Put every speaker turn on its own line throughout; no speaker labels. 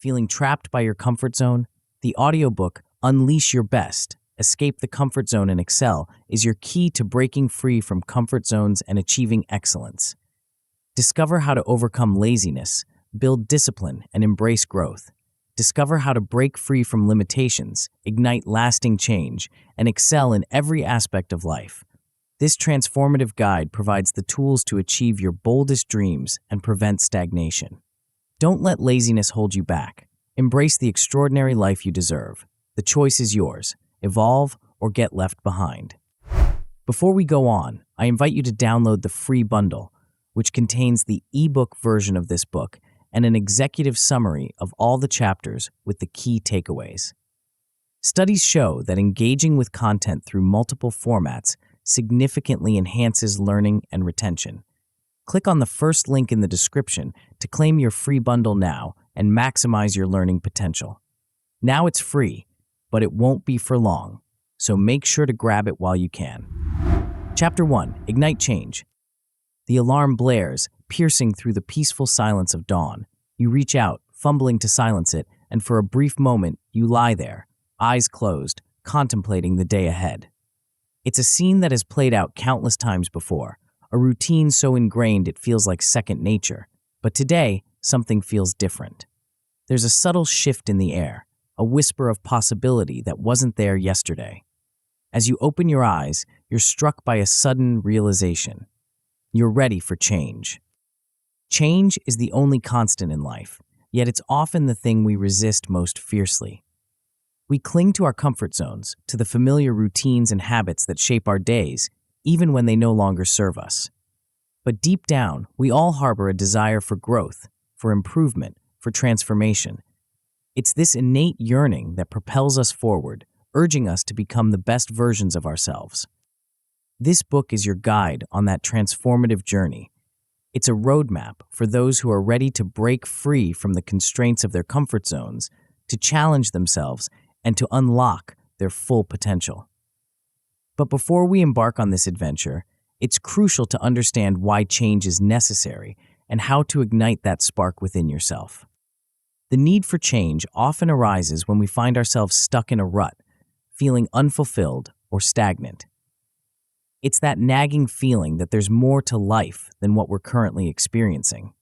Feeling trapped by your comfort zone? The audiobook Unleash Your Best, Escape the Comfort Zone and Excel is your key to breaking free from comfort zones and achieving excellence. Discover how to overcome laziness, build discipline, and embrace growth. Discover how to break free from limitations, ignite lasting change, and excel in every aspect of life. This transformative guide provides the tools to achieve your boldest dreams and prevent stagnation. Don't let laziness hold you back. Embrace the extraordinary life you deserve. The choice is yours. Evolve or get left behind. Before we go on, I invite you to download the free bundle, which contains the ebook version of this book and an executive summary of all the chapters with the key takeaways. Studies show that engaging with content through multiple formats significantly enhances learning and retention. Click on the first link in the description to claim your free bundle now and maximize your learning potential. Now it's free, but it won't be for long, so make sure to grab it while you can. Chapter 1. Ignite Change. The alarm blares, piercing through the peaceful silence of dawn. You reach out, fumbling to silence it, and for a brief moment, you lie there, eyes closed, contemplating the day ahead. It's a scene that has played out countless times before, a routine so ingrained it feels like second nature. But today, something feels different. There's a subtle shift in the air, a whisper of possibility that wasn't there yesterday. As you open your eyes, you're struck by a sudden realization. You're ready for change. Change is the only constant in life, yet it's often the thing we resist most fiercely. We cling to our comfort zones, to the familiar routines and habits that shape our days, even when they no longer serve us. But deep down, we all harbor a desire for growth, for improvement, for transformation. It's this innate yearning that propels us forward, urging us to become the best versions of ourselves. This book is your guide on that transformative journey. It's a roadmap for those who are ready to break free from the constraints of their comfort zones, to challenge themselves, and to unlock their full potential. But before we embark on this adventure, it's crucial to understand why change is necessary and how to ignite that spark within yourself. The need for change often arises when we find ourselves stuck in a rut, feeling unfulfilled or stagnant. It's that nagging feeling that there's more to life than what we're currently experiencing.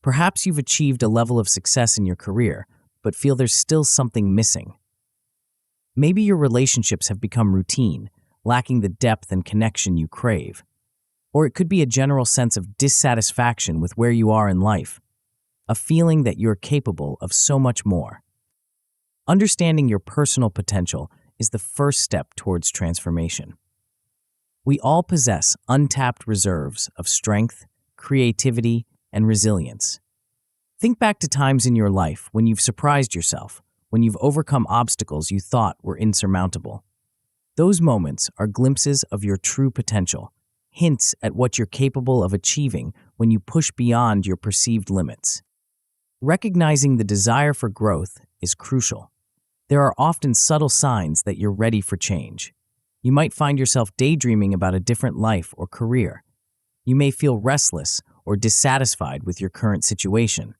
Perhaps you've achieved a level of success in your career, but feel there's still something missing. Maybe your relationships have become routine, lacking the depth and connection you crave. Or it could be a general sense of dissatisfaction with where you are in life, a feeling that you're capable of so much more. Understanding your personal potential is the first step towards transformation. We all possess untapped reserves of strength, creativity, and resilience. Think back to times in your life when you've surprised yourself, when you've overcome obstacles you thought were insurmountable. Those moments are glimpses of your true potential, hints at what you're capable of achieving when you push beyond your perceived limits. Recognizing the desire for growth is crucial. There are often subtle signs that you're ready for change. You might find yourself daydreaming about a different life or career. You may feel restless or dissatisfied with your current situation.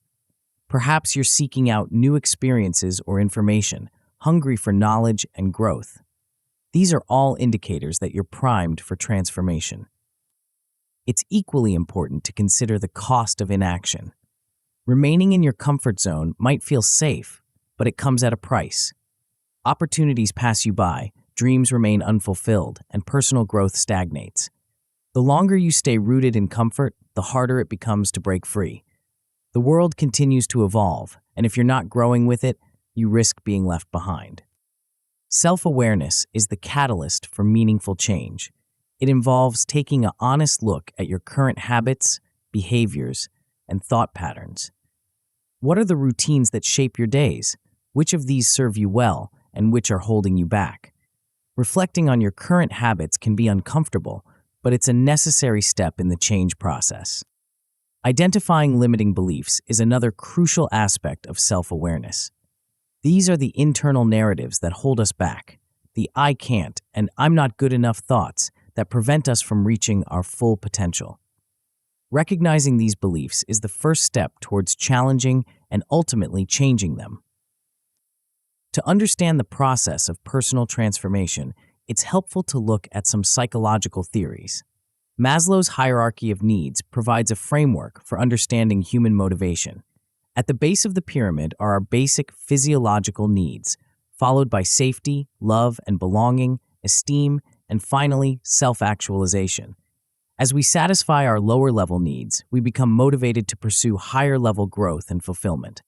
Perhaps you're seeking out new experiences or information, hungry for knowledge and growth. These are all indicators that you're primed for transformation. It's equally important to consider the cost of inaction. Remaining in your comfort zone might feel safe, but it comes at a price. Opportunities pass you by, dreams remain unfulfilled, and personal growth stagnates. The longer you stay rooted in comfort, the harder it becomes to break free. The world continues to evolve, and if you're not growing with it, you risk being left behind. Self-awareness is the catalyst for meaningful change. It involves taking an honest look at your current habits, behaviors, and thought patterns. What are the routines that shape your days? Which of these serve you well, and which are holding you back? Reflecting on your current habits can be uncomfortable, but it's a necessary step in the change process. Identifying limiting beliefs is another crucial aspect of self-awareness. These are the internal narratives that hold us back, the "I can't" and "I'm not good enough" thoughts that prevent us from reaching our full potential. Recognizing these beliefs is the first step towards challenging and ultimately changing them. To understand the process of personal transformation, it's helpful to look at some psychological theories. Maslow's hierarchy of needs provides a framework for understanding human motivation. At the base of the pyramid are our basic physiological needs, followed by safety, love and belonging, esteem, and finally, self-actualization. As we satisfy our lower-level needs, we become motivated to pursue higher-level growth and fulfillment.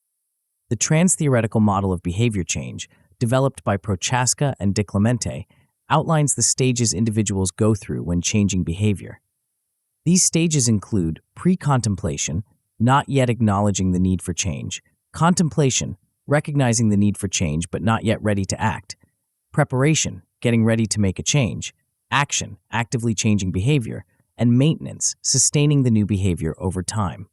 The trans-theoretical model of behavior change, developed by Prochaska and DiClemente, outlines the stages individuals go through when changing behavior. These stages include pre-contemplation, not yet acknowledging the need for change; contemplation, recognizing the need for change but not yet ready to act; preparation, getting ready to make a change; action, actively changing behavior; and maintenance, sustaining the new behavior over time.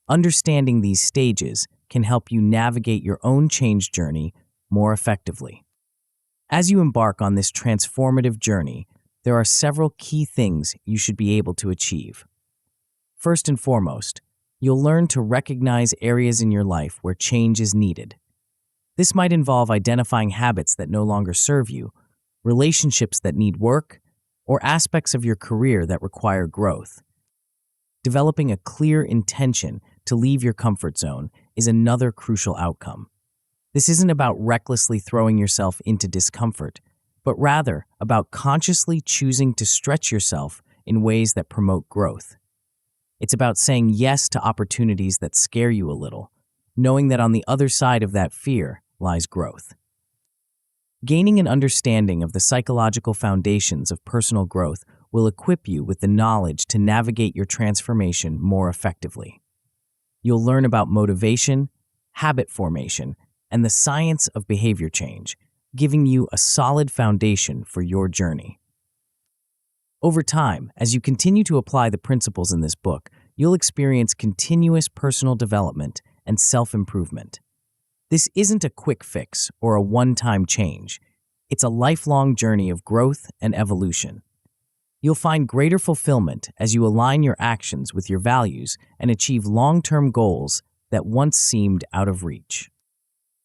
Understanding these stages can help you navigate your own change journey more effectively. As you embark on this transformative journey, there are several key things you should be able to achieve. First and foremost, you'll learn to recognize areas in your life where change is needed. This might involve identifying habits that no longer serve you, relationships that need work, or aspects of your career that require growth. Developing a clear intention to leave your comfort zone is another crucial outcome. This isn't about recklessly throwing yourself into discomfort, but rather about consciously choosing to stretch yourself in ways that promote growth. It's about saying yes to opportunities that scare you a little, knowing that on the other side of that fear lies growth. Gaining an understanding of the psychological foundations of personal growth will equip you with the knowledge to navigate your transformation more effectively. You'll learn about motivation, habit formation, and the science of behavior change, giving you a solid foundation for your journey. Over time, as you continue to apply the principles in this book, you'll experience continuous personal development and self-improvement. This isn't a quick fix or a one-time change. It's a lifelong journey of growth and evolution. You'll find greater fulfillment as you align your actions with your values and achieve long-term goals that once seemed out of reach.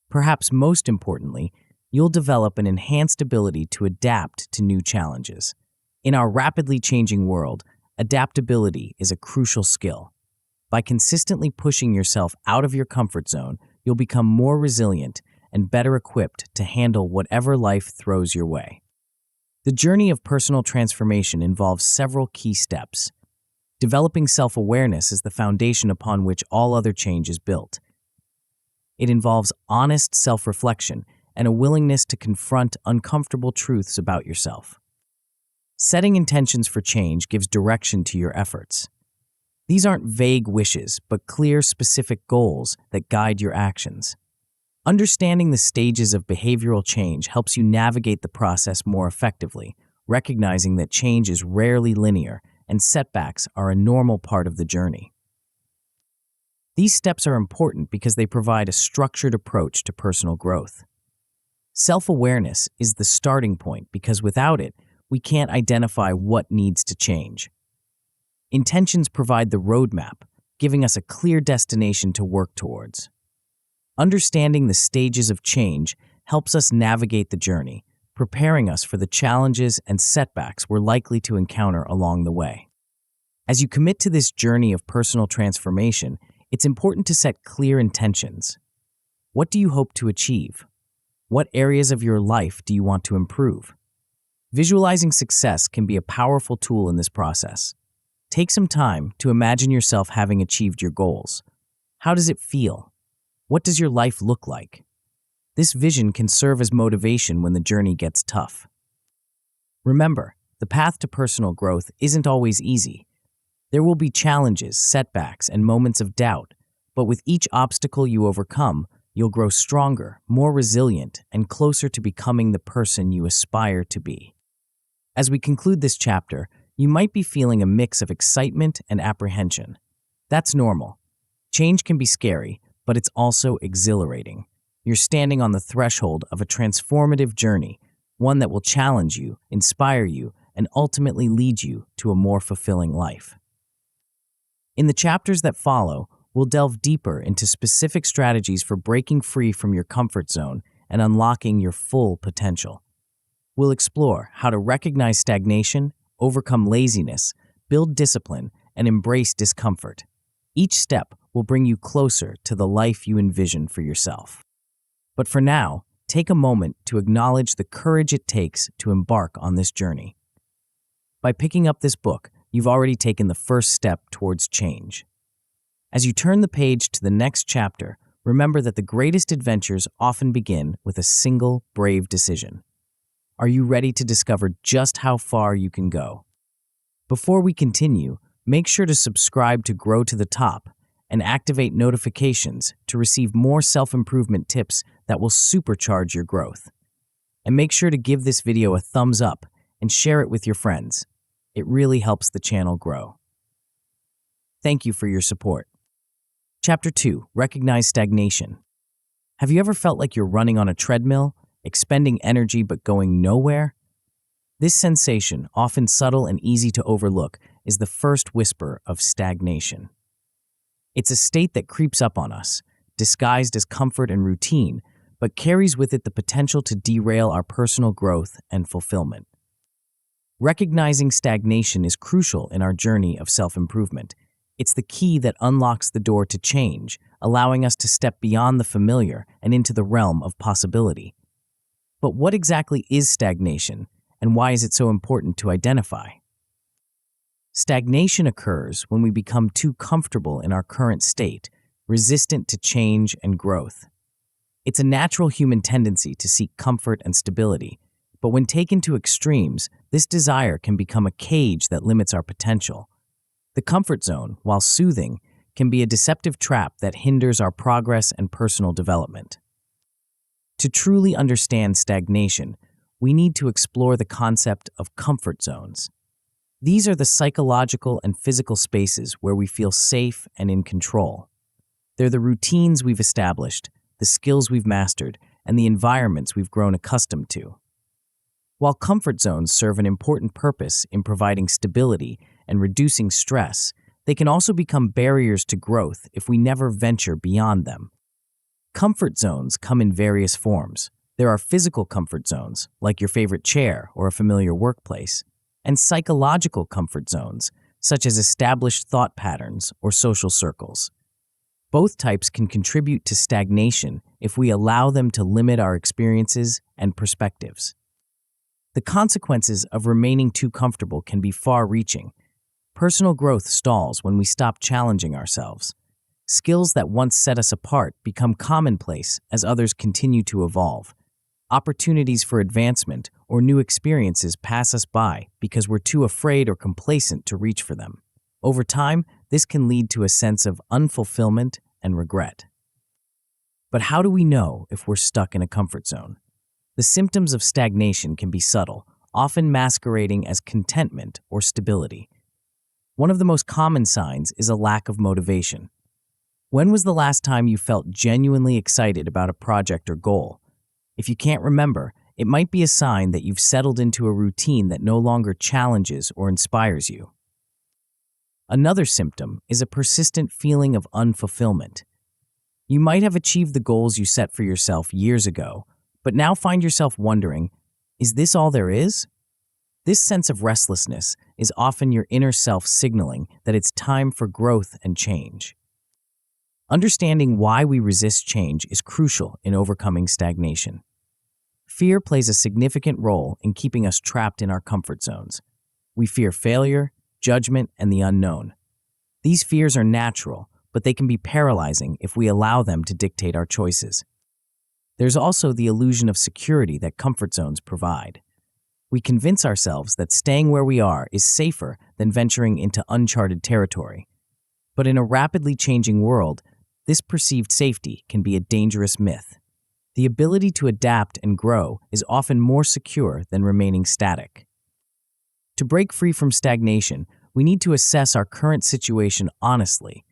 Perhaps most importantly, you'll develop an enhanced ability to adapt to new challenges. In our rapidly changing world, adaptability is a crucial skill. By consistently pushing yourself out of your comfort zone, you'll become more resilient and better equipped to handle whatever life throws your way. The journey of personal transformation involves several key steps. Developing self-awareness is the foundation upon which all other change is built. It involves honest self-reflection and a willingness to confront uncomfortable truths about yourself. Setting intentions for change gives direction to your efforts. These aren't vague wishes, but clear, specific goals that guide your actions. Understanding the stages of behavioral change helps you navigate the process more effectively, recognizing that change is rarely linear and setbacks are a normal part of the journey. These steps are important because they provide a structured approach to personal growth. Self-awareness is the starting point because without it, we can't identify what needs to change. Intentions provide the roadmap, giving us a clear destination to work towards. Understanding the stages of change helps us navigate the journey, preparing us for the challenges and setbacks we're likely to encounter along the way. As you commit to this journey of personal transformation, it's important to set clear intentions. What do you hope to achieve? What areas of your life do you want to improve? Visualizing success can be a powerful tool in this process. Take some time to imagine yourself having achieved your goals. How does it feel? What does your life look like? This vision can serve as motivation when the journey gets tough. Remember, the path to personal growth isn't always easy. There will be challenges, setbacks, and moments of doubt, but with each obstacle you overcome, you'll grow stronger, more resilient, and closer to becoming the person you aspire to be. As we conclude this chapter, you might be feeling a mix of excitement and apprehension. That's normal. Change can be scary, but it's also exhilarating. You're standing on the threshold of a transformative journey, one that will challenge you, inspire you, and ultimately lead you to a more fulfilling life. In the chapters that follow, we'll delve deeper into specific strategies for breaking free from your comfort zone and unlocking your full potential. We'll explore how to recognize stagnation, overcome laziness, build discipline, and embrace discomfort. Each step will bring you closer to the life you envision for yourself. But for now, take a moment to acknowledge the courage it takes to embark on this journey. By picking up this book, you've already taken the first step towards change. As you turn the page to the next chapter, remember that the greatest adventures often begin with a single brave decision. Are you ready to discover just how far you can go? Before we continue, make sure to subscribe to Grow to the Top and activate notifications to receive more self-improvement tips that will supercharge your growth. And make sure to give this video a thumbs up and share it with your friends. It really helps the channel grow. Thank you for your support. Chapter 2. Recognize stagnation. Have you ever felt like you're running on a treadmill, expending energy but going nowhere? This sensation, often subtle and easy to overlook, is the first whisper of stagnation. It's a state that creeps up on us, disguised as comfort and routine, but carries with it the potential to derail our personal growth and fulfillment. Recognizing stagnation is crucial in our journey of self-improvement. It's the key that unlocks the door to change, allowing us to step beyond the familiar and into the realm of possibility. But what exactly is stagnation, and why is it so important to identify? Stagnation occurs when we become too comfortable in our current state, resistant to change and growth. It's a natural human tendency to seek comfort and stability, but when taken to extremes, this desire can become a cage that limits our potential. The comfort zone, while soothing, can be a deceptive trap that hinders our progress and personal development. To truly understand stagnation, we need to explore the concept of comfort zones. These are the psychological and physical spaces where we feel safe and in control. They're the routines we've established, the skills we've mastered, and the environments we've grown accustomed to. While comfort zones serve an important purpose in providing stability and reducing stress, they can also become barriers to growth if we never venture beyond them. Comfort zones come in various forms. There are physical comfort zones, like your favorite chair or a familiar workplace, and psychological comfort zones, such as established thought patterns or social circles. Both types can contribute to stagnation if we allow them to limit our experiences and perspectives. The consequences of remaining too comfortable can be far-reaching. Personal growth stalls when we stop challenging ourselves. Skills that once set us apart become commonplace as others continue to evolve. Opportunities for advancement or new experiences pass us by because we're too afraid or complacent to reach for them. Over time, this can lead to a sense of unfulfillment and regret. But how do we know if we're stuck in a comfort zone? The symptoms of stagnation can be subtle, often masquerading as contentment or stability. One of the most common signs is a lack of motivation. When was the last time you felt genuinely excited about a project or goal? If you can't remember, it might be a sign that you've settled into a routine that no longer challenges or inspires you. Another symptom is a persistent feeling of unfulfillment. You might have achieved the goals you set for yourself years ago, but now find yourself wondering, is this all there is? This sense of restlessness is often your inner self signaling that it's time for growth and change. Understanding why we resist change is crucial in overcoming stagnation. Fear plays a significant role in keeping us trapped in our comfort zones. We fear failure, judgment, and the unknown. These fears are natural, but they can be paralyzing if we allow them to dictate our choices. There's also the illusion of security that comfort zones provide. We convince ourselves that staying where we are is safer than venturing into uncharted territory. But in a rapidly changing world, this perceived safety can be a dangerous myth. The ability to adapt and grow is often more secure than remaining static. To break free from stagnation, we need to assess our current situation honestly.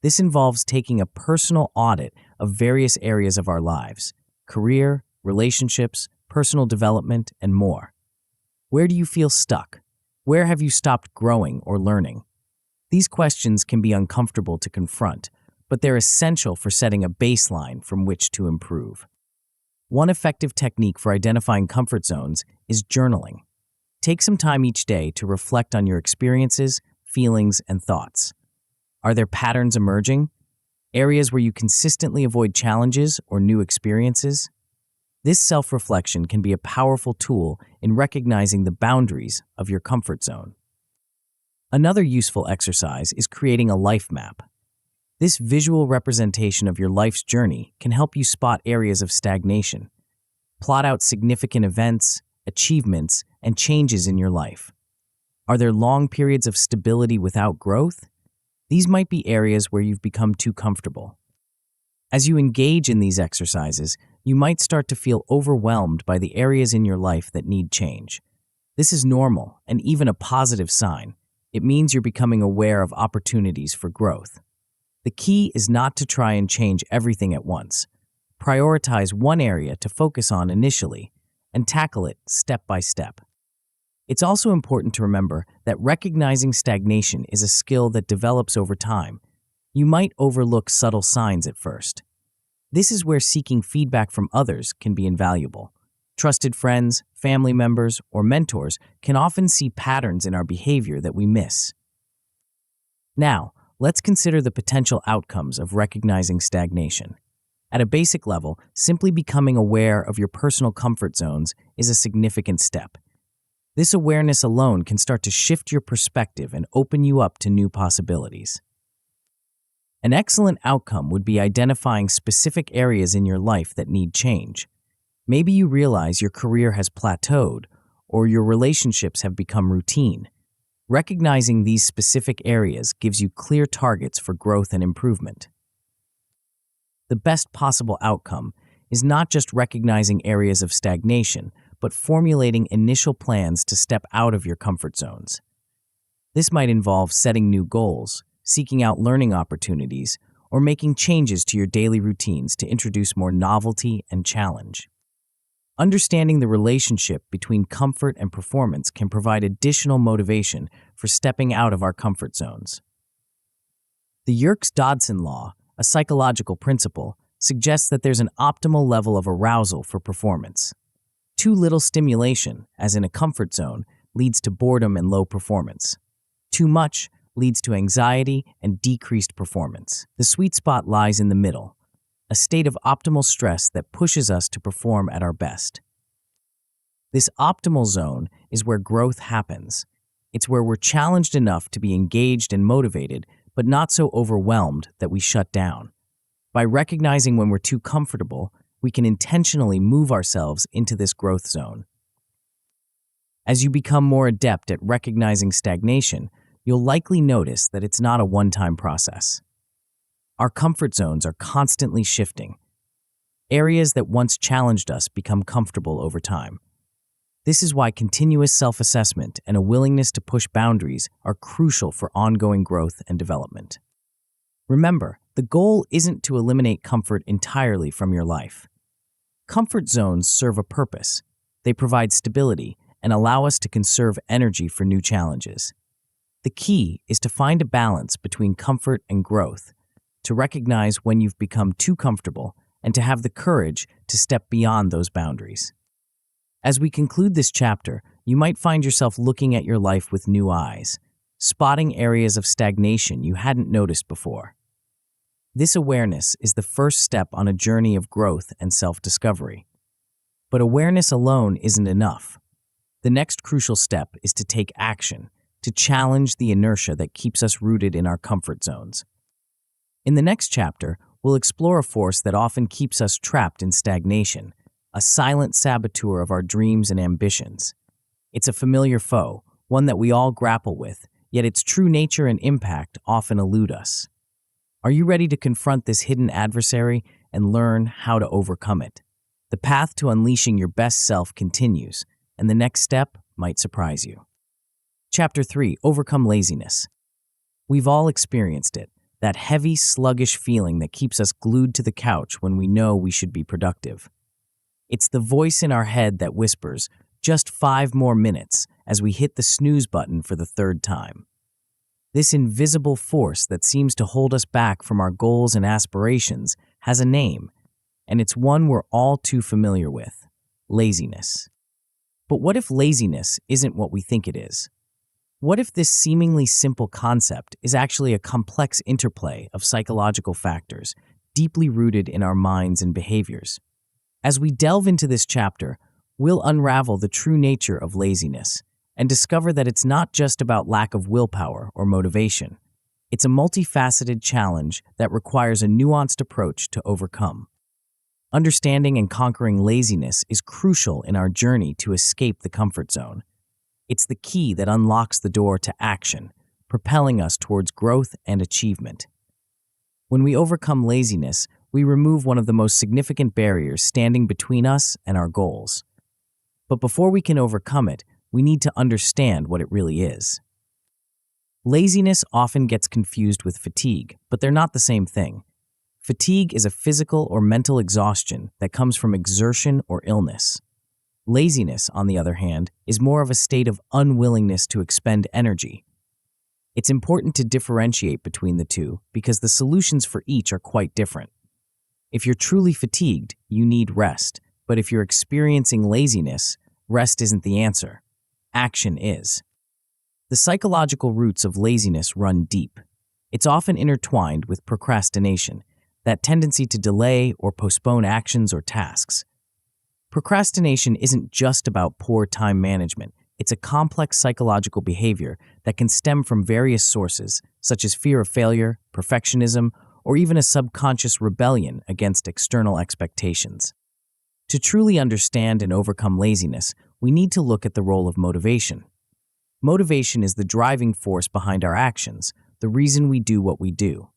This involves taking a personal audit of various areas of our lives: career, relationships, personal development, and more. Where do you feel stuck? Where have you stopped growing or learning? These questions can be uncomfortable to confront, but they're essential for setting a baseline from which to improve. One effective technique for identifying comfort zones is journaling. Take some time each day to reflect on your experiences, feelings, and thoughts. Are there patterns emerging? Areas where you consistently avoid challenges or new experiences? This self-reflection can be a powerful tool in recognizing the boundaries of your comfort zone. Another useful exercise is creating a life map. This visual representation of your life's journey can help you spot areas of stagnation. Plot out significant events, achievements, and changes in your life. Are there long periods of stability without growth? These might be areas where you've become too comfortable. As you engage in these exercises, you might start to feel overwhelmed by the areas in your life that need change. This is normal and even a positive sign. It means you're becoming aware of opportunities for growth. The key is not to try and change everything at once. Prioritize one area to focus on initially and tackle it step by step. It's also important to remember that recognizing stagnation is a skill that develops over time. You might overlook subtle signs at first. This is where seeking feedback from others can be invaluable. Trusted friends, family members, or mentors can often see patterns in our behavior that we miss. Now, let's consider the potential outcomes of recognizing stagnation. At a basic level, simply becoming aware of your personal comfort zones is a significant step. This awareness alone can start to shift your perspective and open you up to new possibilities. An excellent outcome would be identifying specific areas in your life that need change. Maybe you realize your career has plateaued or your relationships have become routine. Recognizing these specific areas gives you clear targets for growth and improvement. The best possible outcome is not just recognizing areas of stagnation, but formulating initial plans to step out of your comfort zones. This might involve setting new goals, seeking out learning opportunities, or making changes to your daily routines to introduce more novelty and challenge. Understanding the relationship between comfort and performance can provide additional motivation for stepping out of our comfort zones. The Yerkes-Dodson law, a psychological principle, suggests that there's an optimal level of arousal for performance. Too little stimulation, as in a comfort zone, leads to boredom and low performance. Too much leads to anxiety and decreased performance. The sweet spot lies in the middle, a state of optimal stress that pushes us to perform at our best. This optimal zone is where growth happens. It's where we're challenged enough to be engaged and motivated, but not so overwhelmed that we shut down. By recognizing when we're too comfortable, we can intentionally move ourselves into this growth zone. As you become more adept at recognizing stagnation, you'll likely notice that it's not a one-time process. Our comfort zones are constantly shifting. Areas that once challenged us become comfortable over time. This is why continuous self-assessment and a willingness to push boundaries are crucial for ongoing growth and development. Remember, the goal isn't to eliminate comfort entirely from your life. Comfort zones serve a purpose. They provide stability and allow us to conserve energy for new challenges. The key is to find a balance between comfort and growth, to recognize when you've become too comfortable, and to have the courage to step beyond those boundaries. As we conclude this chapter, you might find yourself looking at your life with new eyes, spotting areas of stagnation you hadn't noticed before. This awareness is the first step on a journey of growth and self-discovery. But awareness alone isn't enough. The next crucial step is to take action, to challenge the inertia that keeps us rooted in our comfort zones. In the next chapter, we'll explore a force that often keeps us trapped in stagnation, a silent saboteur of our dreams and ambitions. It's a familiar foe, one that we all grapple with, yet its true nature and impact often elude us. Are you ready to confront this hidden adversary and learn how to overcome it? The path to unleashing your best self continues, and the next step might surprise you. Chapter 3: Overcome Laziness. We've all experienced it, that heavy, sluggish feeling that keeps us glued to the couch when we know we should be productive. It's the voice in our head that whispers, "Just 5 more minutes," as we hit the snooze button for the third time. This invisible force that seems to hold us back from our goals and aspirations has a name, and it's one we're all too familiar with: laziness. But what if laziness isn't what we think it is? What if this seemingly simple concept is actually a complex interplay of psychological factors deeply rooted in our minds and behaviors? As we delve into this chapter, we'll unravel the true nature of laziness and discover that it's not just about lack of willpower or motivation. It's a multifaceted challenge that requires a nuanced approach to overcome. Understanding and conquering laziness is crucial in our journey to escape the comfort zone. It's the key that unlocks the door to action, propelling us towards growth and achievement. When we overcome laziness, we remove one of the most significant barriers standing between us and our goals. But before we can overcome it, we need to understand what it really is. Laziness often gets confused with fatigue, but they're not the same thing. Fatigue is a physical or mental exhaustion that comes from exertion or illness. Laziness, on the other hand, is more of a state of unwillingness to expend energy. It's important to differentiate between the two because the solutions for each are quite different. If you're truly fatigued, you need rest, but if you're experiencing laziness, rest isn't the answer. Action is. The psychological roots of laziness run deep. It's often intertwined with procrastination, that tendency to delay or postpone actions or tasks. Procrastination isn't just about poor time management. It's a complex psychological behavior that can stem from various sources, such as fear of failure, perfectionism, or even a subconscious rebellion against external expectations. To truly understand and overcome laziness, we need to look at the role of motivation. Motivation is the driving force behind our actions, the reason we do what we do.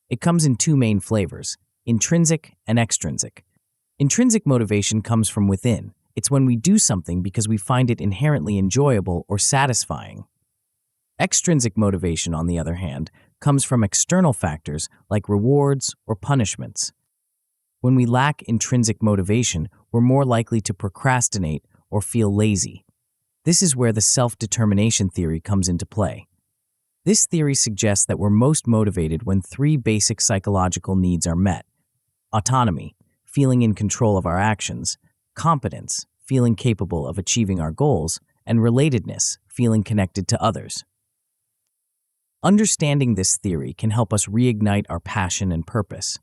It comes in two main flavors: intrinsic and extrinsic. Intrinsic motivation comes from within. It's when we do something because we find it inherently enjoyable or satisfying. Extrinsic motivation, on the other hand, comes from external factors like rewards or punishments. When we lack intrinsic motivation, we're more likely to procrastinate or feel lazy. This is where the self-determination theory comes into play. This theory suggests that we're most motivated when three basic psychological needs are met: autonomy, feeling in control of our actions; competence, feeling capable of achieving our goals; and relatedness, feeling connected to others. Understanding this theory can help us reignite our passion and purpose.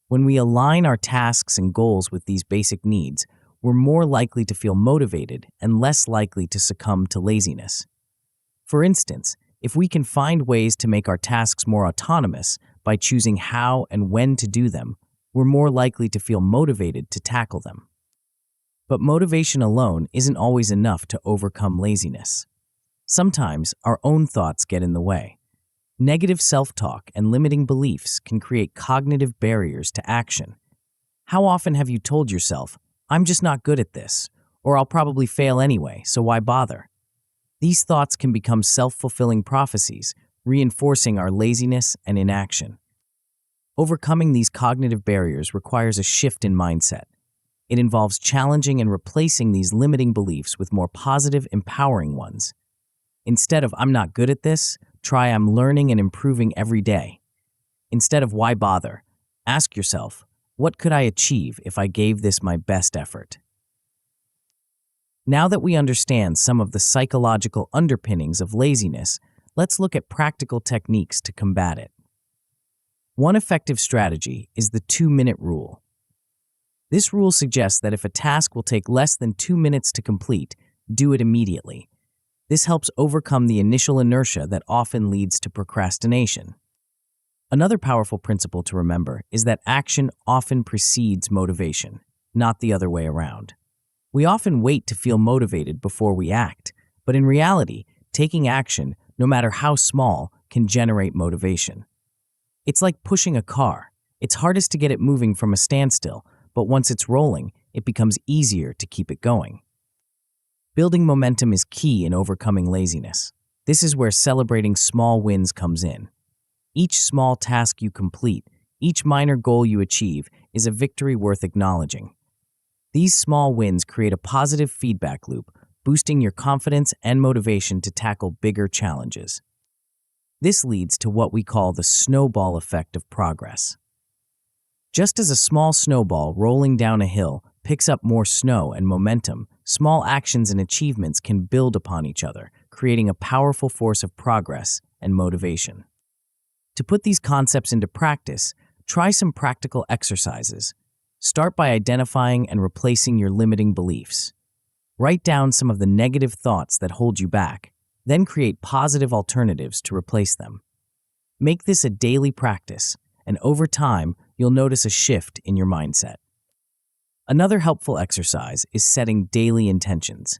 When we align our tasks and goals with these basic needs, we're more likely to feel motivated and less likely to succumb to laziness. For instance, if we can find ways to make our tasks more autonomous by choosing how and when to do them, we're more likely to feel motivated to tackle them. But motivation alone isn't always enough to overcome laziness. Sometimes our own thoughts get in the way. Negative self-talk and limiting beliefs can create cognitive barriers to action. How often have you told yourself, "I'm just not good at this," or "I'll probably fail anyway, so why bother?" These thoughts can become self-fulfilling prophecies, reinforcing our laziness and inaction. Overcoming these cognitive barriers requires a shift in mindset. It involves challenging and replacing these limiting beliefs with more positive, empowering ones. Instead of "I'm not good at this," try "I'm learning and improving every day." Instead of "why bother," ask yourself, "what could I achieve if I gave this my best effort?" Now that we understand some of the psychological underpinnings of laziness, let's look at practical techniques to combat it. One effective strategy is the 2-minute rule. This rule suggests that if a task will take less than 2 minutes to complete, do it immediately. This helps overcome the initial inertia that often leads to procrastination. Another powerful principle to remember is that action often precedes motivation, not the other way around. We often wait to feel motivated before we act, but in reality, taking action, no matter how small, can generate motivation. It's like pushing a car. It's hardest to get it moving from a standstill, but once it's rolling, it becomes easier to keep it going. Building momentum is key in overcoming laziness. This is where celebrating small wins comes in. Each small task you complete, each minor goal you achieve, is a victory worth acknowledging. These small wins create a positive feedback loop, boosting your confidence and motivation to tackle bigger challenges. This leads to what we call the snowball effect of progress. Just as a small snowball rolling down a hill picks up more snow and momentum, small actions and achievements can build upon each other, creating a powerful force of progress and motivation. To put these concepts into practice, try some practical exercises. Start by identifying and replacing your limiting beliefs. Write down some of the negative thoughts that hold you back, then create positive alternatives to replace them. Make this a daily practice, and over time, you'll notice a shift in your mindset. Another helpful exercise is setting daily intentions.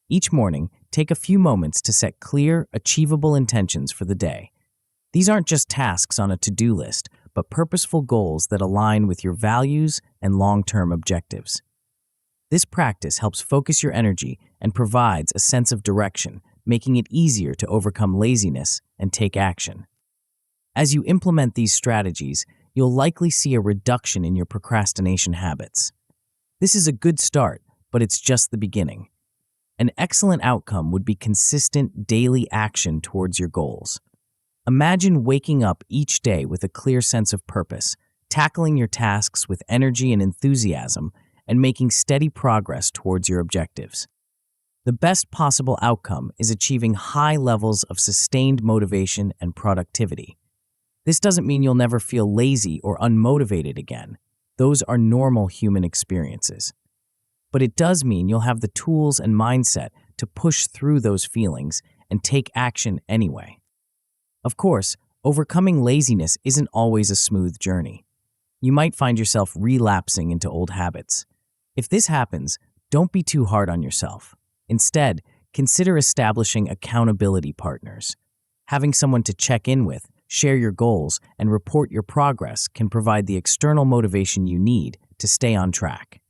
Each morning, take a few moments to set clear, achievable intentions for the day. These aren't just tasks on a to-do list, but purposeful goals that align with your values and long-term objectives. This practice helps focus your energy and provides a sense of direction, making it easier to overcome laziness and take action. As you implement these strategies, you'll likely see a reduction in your procrastination habits. This is a good start, but it's just the beginning. An excellent outcome would be consistent daily action towards your goals. Imagine waking up each day with a clear sense of purpose, tackling your tasks with energy and enthusiasm, and making steady progress towards your objectives. The best possible outcome is achieving high levels of sustained motivation and productivity. This doesn't mean you'll never feel lazy or unmotivated again. Those are normal human experiences. But it does mean you'll have the tools and mindset to push through those feelings and take action anyway. Of course, overcoming laziness isn't always a smooth journey. You might find yourself relapsing into old habits. If this happens, don't be too hard on yourself. Instead, consider establishing accountability partners. Having someone to check in with, share your goals, and report your progress can provide the external motivation you need to stay on track.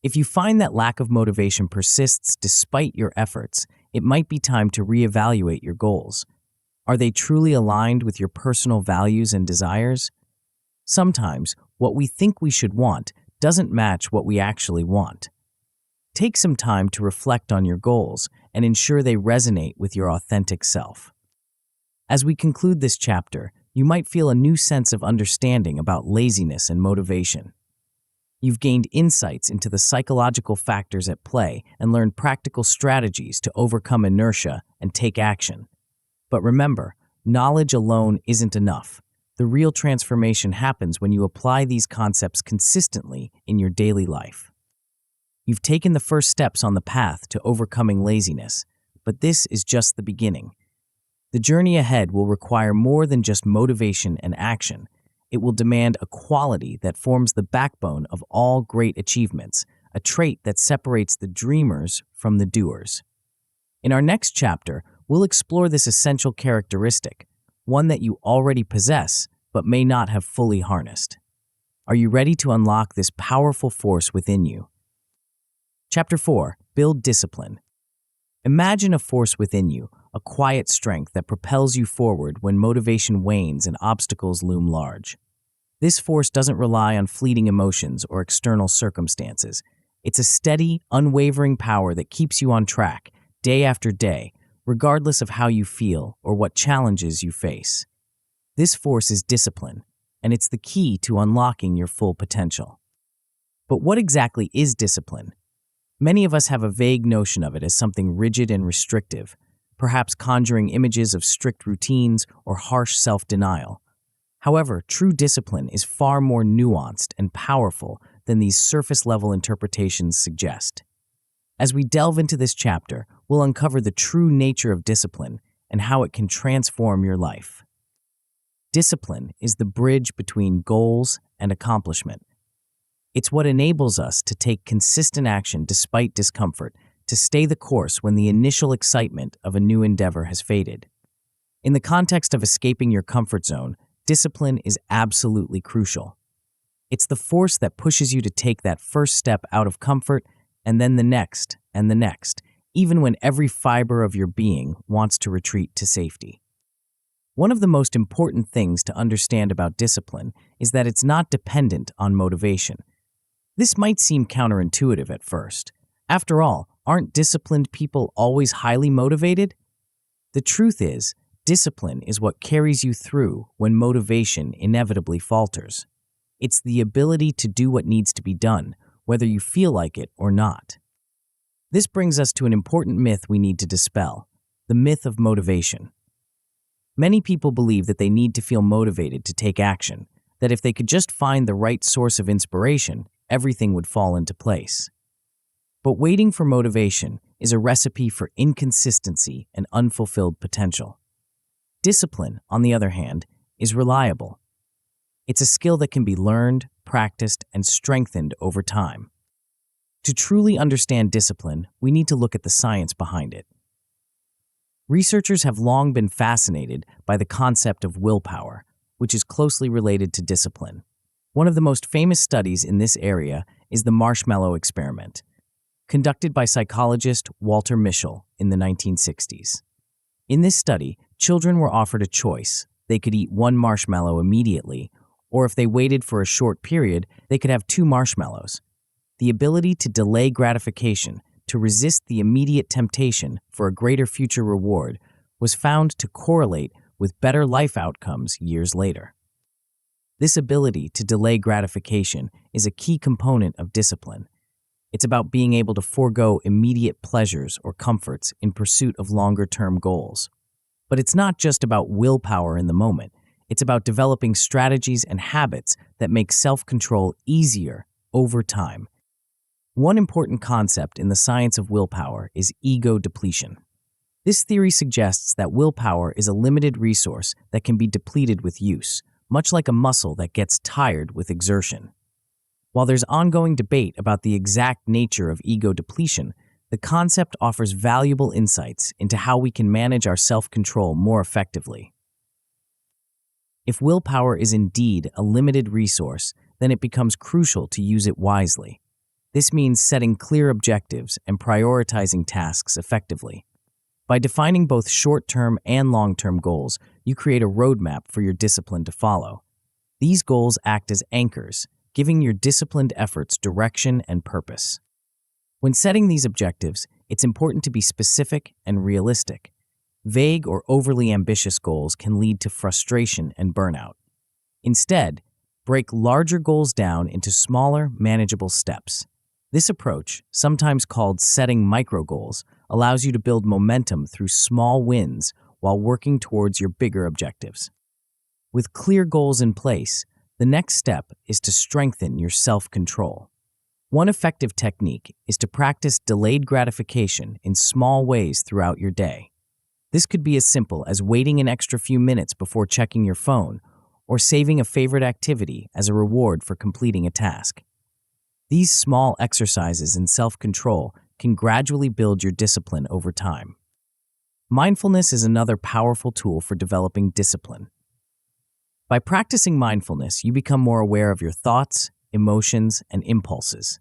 If you find that lack of motivation persists despite your efforts, it might be time to reevaluate your goals. Are they truly aligned with your personal values and desires? Sometimes, what we think we should want doesn't match what we actually want. Take some time to reflect on your goals and ensure they resonate with your authentic self. As we conclude this chapter, you might feel a new sense of understanding about laziness and motivation. You've gained insights into the psychological factors at play and learned practical strategies to overcome inertia and take action. But remember, knowledge alone isn't enough. The real transformation happens when you apply these concepts consistently in your daily life. You've taken the first steps on the path to overcoming laziness, but this is just the beginning. The journey ahead will require more than just motivation and action. It will demand a quality that forms the backbone of all great achievements, a trait that separates the dreamers from the doers. In our next chapter, we'll explore this essential characteristic, one that you already possess but may not have fully harnessed. Are you ready to unlock this powerful force within you? Chapter 4. Build discipline. Imagine a force within you, a quiet strength that propels you forward when motivation wanes and obstacles loom large. This force doesn't rely on fleeting emotions or external circumstances. It's a steady, unwavering power that keeps you on track, day after day, regardless of how you feel or what challenges you face. This force is discipline, and it's the key to unlocking your full potential. But what exactly is discipline? Many of us have a vague notion of it as something rigid and restrictive, perhaps conjuring images of strict routines or harsh self-denial. However, true discipline is far more nuanced and powerful than these surface-level interpretations suggest. As we delve into this chapter, we'll uncover the true nature of discipline and how it can transform your life. Discipline is the bridge between goals and accomplishment. It's what enables us to take consistent action despite discomfort, to stay the course when the initial excitement of a new endeavor has faded. In the context of escaping your comfort zone, discipline is absolutely crucial. It's the force that pushes you to take that first step out of comfort and then the next, even when every fiber of your being wants to retreat to safety. One of the most important things to understand about discipline is that it's not dependent on motivation. This might seem counterintuitive at first. After all, aren't disciplined people always highly motivated? The truth is, Discipline is what carries you through when motivation inevitably falters. It's the ability to do what needs to be done, whether you feel like it or not. This brings us to an important myth we need to dispel: the myth of motivation. Many people believe that they need to feel motivated to take action, that if they could just find the right source of inspiration, everything would fall into place. But waiting for motivation is a recipe for inconsistency and unfulfilled potential. Discipline, on the other hand, is reliable. It's a skill that can be learned, practiced, and strengthened over time. To truly understand discipline, we need to look at the science behind it. Researchers have long been fascinated by the concept of willpower, which is closely related to discipline. One of the most famous studies in this area is the marshmallow experiment, conducted by psychologist Walter Mischel in the 1960s. In this study, children were offered a choice. They could eat one marshmallow immediately, or if they waited for a short period, they could have 2 marshmallows. The ability to delay gratification, to resist the immediate temptation for a greater future reward, was found to correlate with better life outcomes years later. This ability to delay gratification is a key component of discipline. It's about being able to forego immediate pleasures or comforts in pursuit of longer-term goals. But it's not just about willpower in the moment. It's about developing strategies and habits that make self-control easier over time. One important concept in the science of willpower is ego depletion. This theory suggests that willpower is a limited resource that can be depleted with use, much like a muscle that gets tired with exertion. While there's ongoing debate about the exact nature of ego depletion, the concept offers valuable insights into how we can manage our self-control more effectively. If willpower is indeed a limited resource, then it becomes crucial to use it wisely. This means setting clear objectives and prioritizing tasks effectively. By defining both short-term and long-term goals, you create a roadmap for your discipline to follow. These goals act as anchors, giving your disciplined efforts direction and purpose. When setting these objectives, it's important to be specific and realistic. Vague or overly ambitious goals can lead to frustration and burnout. Instead, break larger goals down into smaller, manageable steps. This approach, sometimes called setting micro goals, allows you to build momentum through small wins while working towards your bigger objectives. With clear goals in place, the next step is to strengthen your self-control. One effective technique is to practice delayed gratification in small ways throughout your day. This could be as simple as waiting an extra few minutes before checking your phone, or saving a favorite activity as a reward for completing a task. These small exercises in self-control can gradually build your discipline over time. Mindfulness is another powerful tool for developing discipline. By practicing mindfulness, you become more aware of your thoughts, emotions, and impulses.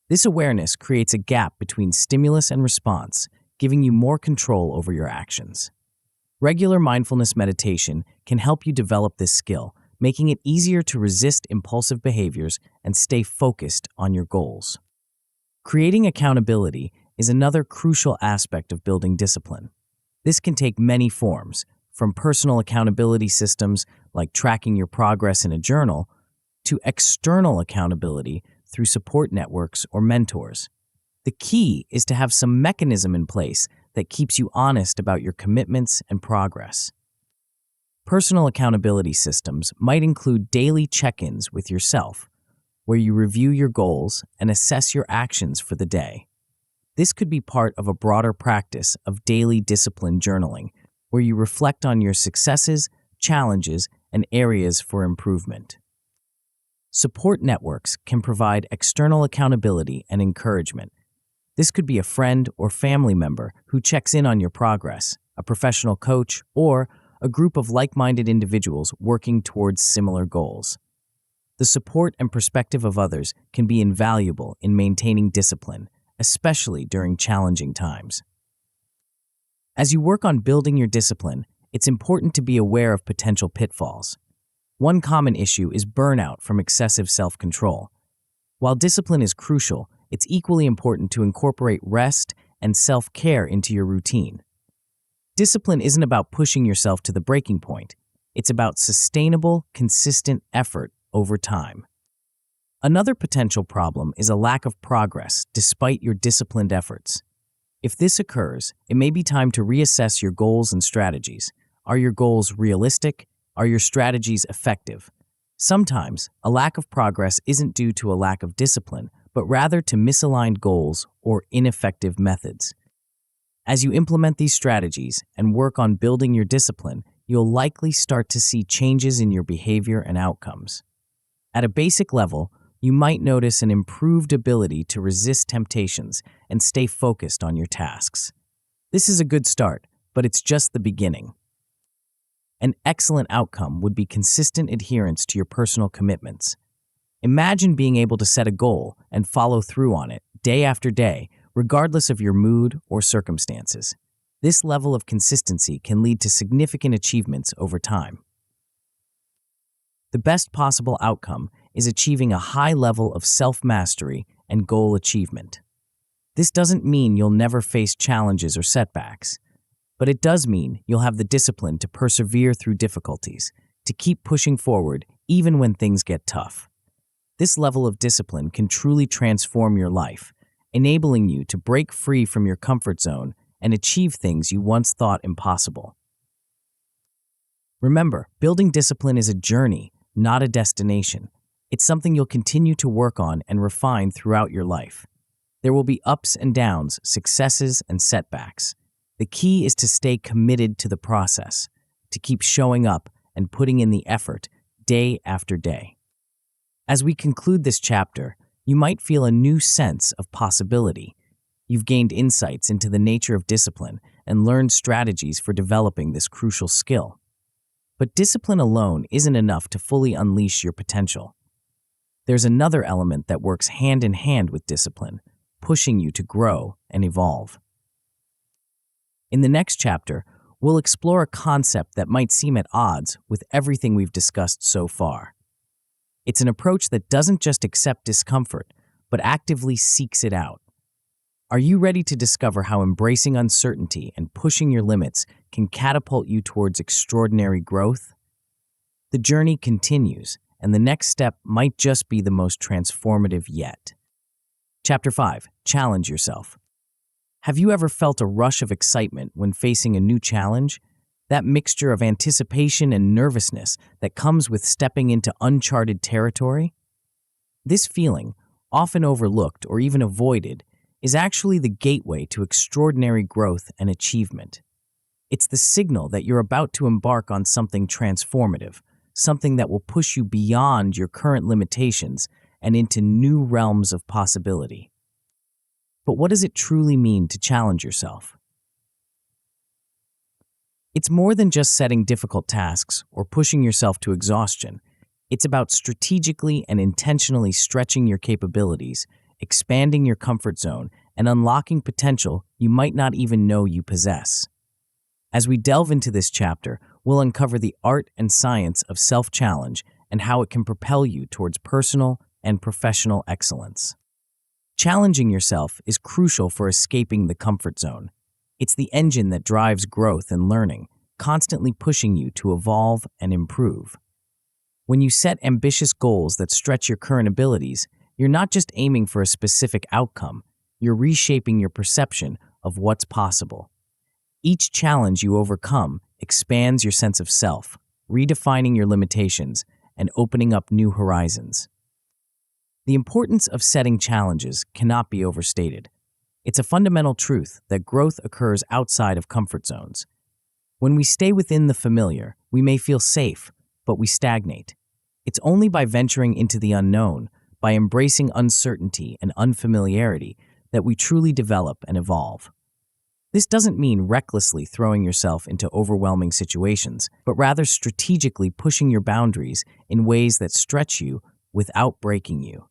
This awareness creates a gap between stimulus and response, giving you more control over your actions. Regular mindfulness meditation can help you develop this skill, making it easier to resist impulsive behaviors and stay focused on your goals. Creating accountability is another crucial aspect of building discipline. This can take many forms, from personal accountability systems like tracking your progress in a journal, to external accountability through support networks or mentors. The key is to have some mechanism in place that keeps you honest about your commitments and progress. Personal accountability systems might include daily check-ins with yourself, where you review your goals and assess your actions for the day. This could be part of a broader practice of daily discipline journaling, where you reflect on your successes, challenges, and areas for improvement. Support networks can provide external accountability and encouragement. This could be a friend or family member who checks in on your progress, a professional coach, or a group of like-minded individuals working towards similar goals. The support and perspective of others can be invaluable in maintaining discipline, especially during challenging times. As you work on building your discipline, it's important to be aware of potential pitfalls. One common issue is burnout from excessive self-control. While discipline is crucial, it's equally important to incorporate rest and self-care into your routine. Discipline isn't about pushing yourself to the breaking point. It's about sustainable, consistent effort over time. Another potential problem is a lack of progress despite your disciplined efforts. If this occurs, it may be time to reassess your goals and strategies. Are your goals realistic? Are your strategies effective? Sometimes, a lack of progress isn't due to a lack of discipline, but rather to misaligned goals or ineffective methods. As you implement these strategies and work on building your discipline, you'll likely start to see changes in your behavior and outcomes. At a basic level, you might notice an improved ability to resist temptations and stay focused on your tasks. This is a good start, but it's just the beginning. An excellent outcome would be consistent adherence to your personal commitments. Imagine being able to set a goal and follow through on it day after day, regardless of your mood or circumstances. This level of consistency can lead to significant achievements over time. The best possible outcome is achieving a high level of self-mastery and goal achievement. This doesn't mean you'll never face challenges or setbacks, but it does mean you'll have the discipline to persevere through difficulties, to keep pushing forward even when things get tough. This level of discipline can truly transform your life, enabling you to break free from your comfort zone and achieve things you once thought impossible. Remember, building discipline is a journey, not a destination. It's something you'll continue to work on and refine throughout your life. There will be ups and downs, successes and setbacks. The key is to stay committed to the process, to keep showing up and putting in the effort day after day. As we conclude this chapter, you might feel a new sense of possibility. You've gained insights into the nature of discipline and learned strategies for developing this crucial skill. But discipline alone isn't enough to fully unleash your potential. There's another element that works hand in hand with discipline, pushing you to grow and evolve. In the next chapter, we'll explore a concept that might seem at odds with everything we've discussed so far. It's an approach that doesn't just accept discomfort, but actively seeks it out. Are you ready to discover how embracing uncertainty and pushing your limits can catapult you towards extraordinary growth? The journey continues, and the next step might just be the most transformative yet. Chapter 5. Challenge yourself. Have you ever felt a rush of excitement when facing a new challenge? That mixture of anticipation and nervousness that comes with stepping into uncharted territory? This feeling, often overlooked or even avoided, is actually the gateway to extraordinary growth and achievement. It's the signal that you're about to embark on something transformative, something that will push you beyond your current limitations and into new realms of possibility. But what does it truly mean to challenge yourself? It's more than just setting difficult tasks or pushing yourself to exhaustion. It's about strategically and intentionally stretching your capabilities, expanding your comfort zone, and unlocking potential you might not even know you possess. As we delve into this chapter, we'll uncover the art and science of self-challenge and how it can propel you towards personal and professional excellence. Challenging yourself is crucial for escaping the comfort zone. It's the engine that drives growth and learning, constantly pushing you to evolve and improve. When you set ambitious goals that stretch your current abilities, you're not just aiming for a specific outcome, you're reshaping your perception of what's possible. Each challenge you overcome expands your sense of self, redefining your limitations and opening up new horizons. The importance of setting challenges cannot be overstated. It's a fundamental truth that growth occurs outside of comfort zones. When we stay within the familiar, we may feel safe, but we stagnate. It's only by venturing into the unknown, by embracing uncertainty and unfamiliarity, that we truly develop and evolve. This doesn't mean recklessly throwing yourself into overwhelming situations, but rather strategically pushing your boundaries in ways that stretch you without breaking you.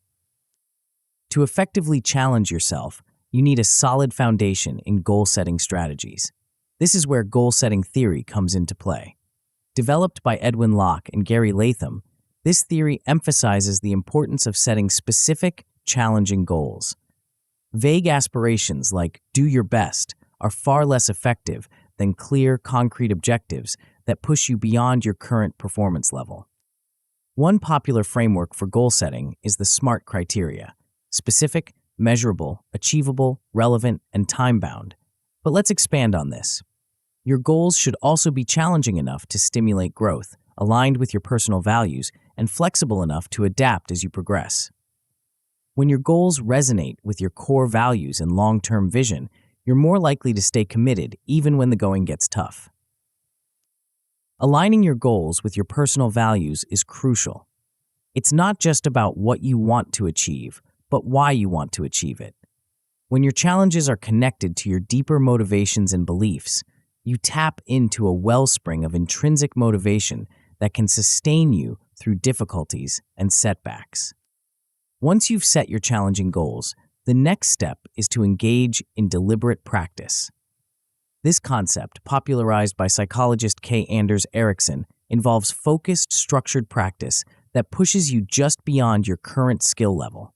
To effectively challenge yourself, you need a solid foundation in goal-setting strategies. This is where goal-setting theory comes into play. Developed by Edwin Locke and Gary Latham, this theory emphasizes the importance of setting specific, challenging goals. Vague aspirations like "do your best" are far less effective than clear, concrete objectives that push you beyond your current performance level. One popular framework for goal setting is the SMART criteria: specific, measurable, achievable, relevant, and time-bound. But let's expand on this. Your goals should also be challenging enough to stimulate growth, aligned with your personal values, and flexible enough to adapt as you progress. When your goals resonate with your core values and long-term vision, you're more likely to stay committed even when the going gets tough. Aligning your goals with your personal values is crucial. It's not just about what you want to achieve, but why you want to achieve it. When your challenges are connected to your deeper motivations and beliefs, you tap into a wellspring of intrinsic motivation that can sustain you through difficulties and setbacks. Once you've set your challenging goals, the next step is to engage in deliberate practice. This concept, popularized by psychologist K. Anders Ericsson, involves focused, structured practice that pushes you just beyond your current skill level.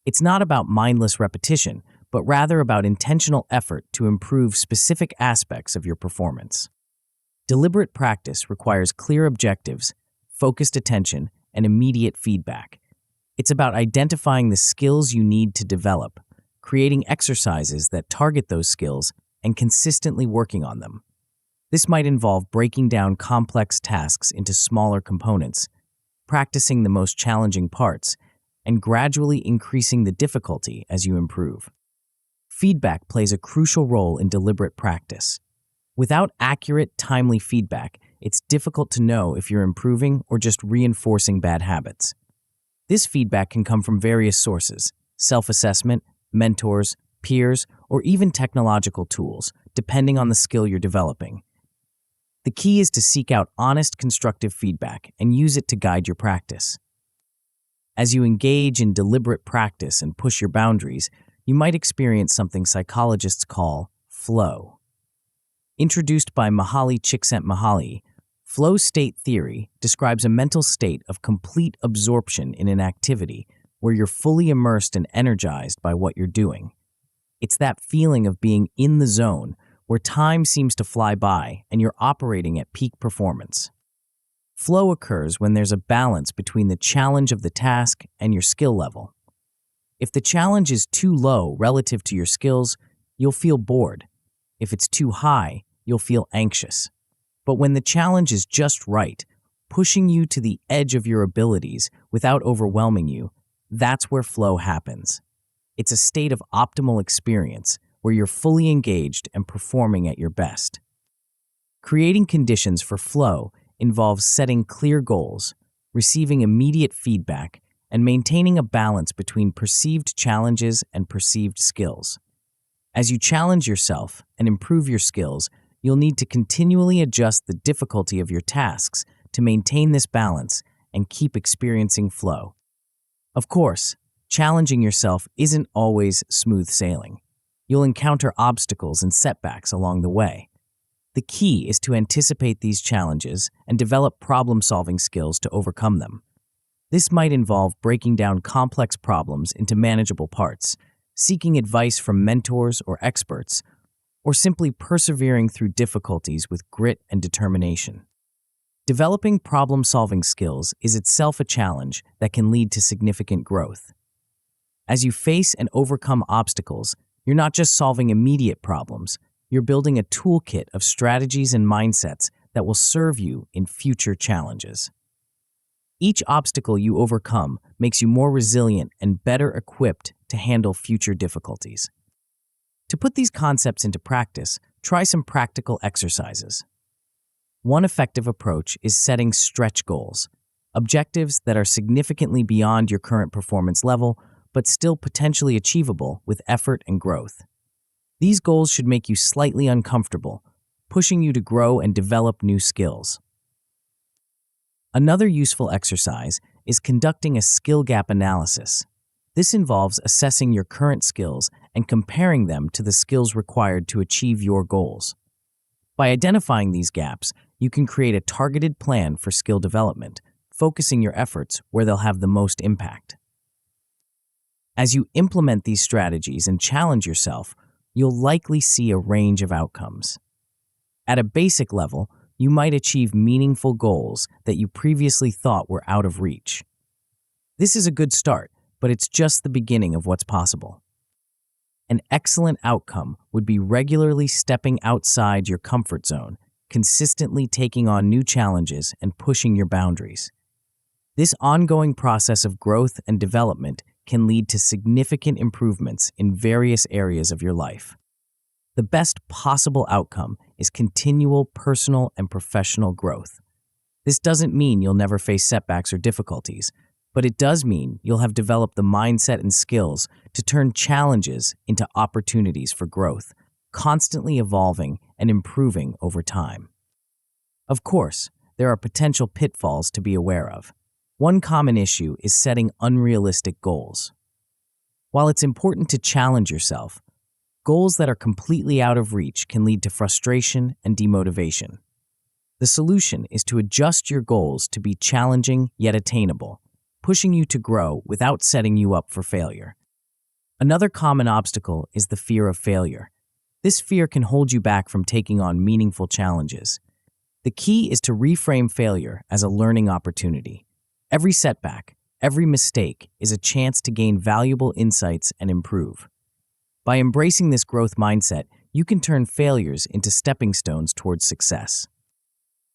It's not about mindless repetition, but rather about intentional effort to improve specific aspects of your performance. Deliberate practice requires clear objectives, focused attention, and immediate feedback. It's about identifying the skills you need to develop, creating exercises that target those skills, and consistently working on them. This might involve breaking down complex tasks into smaller components, practicing the most challenging parts, and gradually increasing the difficulty as you improve. Feedback plays a crucial role in deliberate practice. Without accurate, timely feedback, it's difficult to know if you're improving or just reinforcing bad habits. This feedback can come from various sources: self-assessment, mentors, peers, or even technological tools, depending on the skill you're developing. The key is to seek out honest, constructive feedback and use it to guide your practice. As you engage in deliberate practice and push your boundaries, you might experience something psychologists call flow. Introduced by Mihaly Csikszentmihalyi, flow state theory describes a mental state of complete absorption in an activity where you're fully immersed and energized by what you're doing. It's that feeling of being in the zone where time seems to fly by and you're operating at peak performance. Flow occurs when there's a balance between the challenge of the task and your skill level. If the challenge is too low relative to your skills, you'll feel bored. If it's too high, you'll feel anxious. But when the challenge is just right, pushing you to the edge of your abilities without overwhelming you, that's where flow happens. It's a state of optimal experience where you're fully engaged and performing at your best. Creating conditions for flow involves setting clear goals, receiving immediate feedback, and maintaining a balance between perceived challenges and perceived skills. As you challenge yourself and improve your skills, you'll need to continually adjust the difficulty of your tasks to maintain this balance and keep experiencing flow. Of course, challenging yourself isn't always smooth sailing. You'll encounter obstacles and setbacks along the way. The key is to anticipate these challenges and develop problem-solving skills to overcome them. This might involve breaking down complex problems into manageable parts, seeking advice from mentors or experts, or simply persevering through difficulties with grit and determination. Developing problem-solving skills is itself a challenge that can lead to significant growth. As you face and overcome obstacles, you're not just solving immediate problems, you're building a toolkit of strategies and mindsets that will serve you in future challenges. Each obstacle you overcome makes you more resilient and better equipped to handle future difficulties. To put these concepts into practice, try some practical exercises. One effective approach is setting stretch goals, objectives that are significantly beyond your current performance level, but still potentially achievable with effort and growth. These goals should make you slightly uncomfortable, pushing you to grow and develop new skills. Another useful exercise is conducting a skill gap analysis. This involves assessing your current skills and comparing them to the skills required to achieve your goals. By identifying these gaps, you can create a targeted plan for skill development, focusing your efforts where they'll have the most impact. As you implement these strategies and challenge yourself, you'll likely see a range of outcomes. At a basic level, you might achieve meaningful goals that you previously thought were out of reach. This is a good start, but it's just the beginning of what's possible. An excellent outcome would be regularly stepping outside your comfort zone, consistently taking on new challenges and pushing your boundaries. This ongoing process of growth and development can lead to significant improvements in various areas of your life. The best possible outcome is continual personal and professional growth. This doesn't mean you'll never face setbacks or difficulties, but it does mean you'll have developed the mindset and skills to turn challenges into opportunities for growth, constantly evolving and improving over time. Of course, there are potential pitfalls to be aware of. One common issue is setting unrealistic goals. While it's important to challenge yourself, goals that are completely out of reach can lead to frustration and demotivation. The solution is to adjust your goals to be challenging yet attainable, pushing you to grow without setting you up for failure. Another common obstacle is the fear of failure. This fear can hold you back from taking on meaningful challenges. The key is to reframe failure as a learning opportunity. Every setback, every mistake is a chance to gain valuable insights and improve. By embracing this growth mindset, you can turn failures into stepping stones towards success.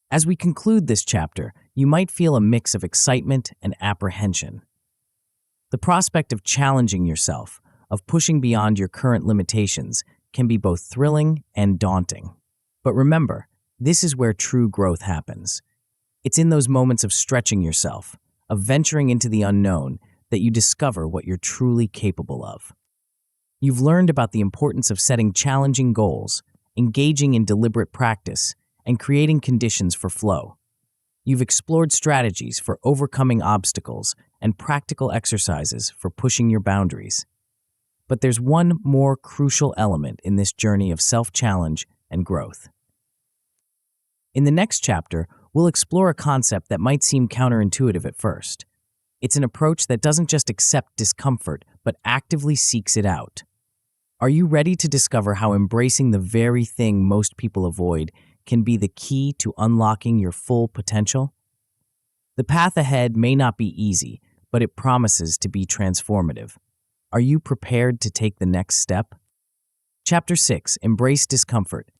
As we conclude this chapter, you might feel a mix of excitement and apprehension. The prospect of challenging yourself, of pushing beyond your current limitations, can be both thrilling and daunting. But remember, this is where true growth happens. It's in those moments of stretching yourself, of venturing into the unknown, that you discover what you're truly capable of. You've learned about the importance of setting challenging goals, engaging in deliberate practice, and creating conditions for flow. You've explored strategies for overcoming obstacles and practical exercises for pushing your boundaries. But there's one more crucial element in this journey of self-challenge and growth. In the next chapter, we'll explore a concept that might seem counterintuitive at first. It's an approach that doesn't just accept discomfort, but actively seeks it out. Are you ready to discover how embracing the very thing most people avoid can be the key to unlocking your full potential? The path ahead may not be easy, but it promises to be transformative. Are you prepared to take the next step? Chapter 6. Embrace discomfort.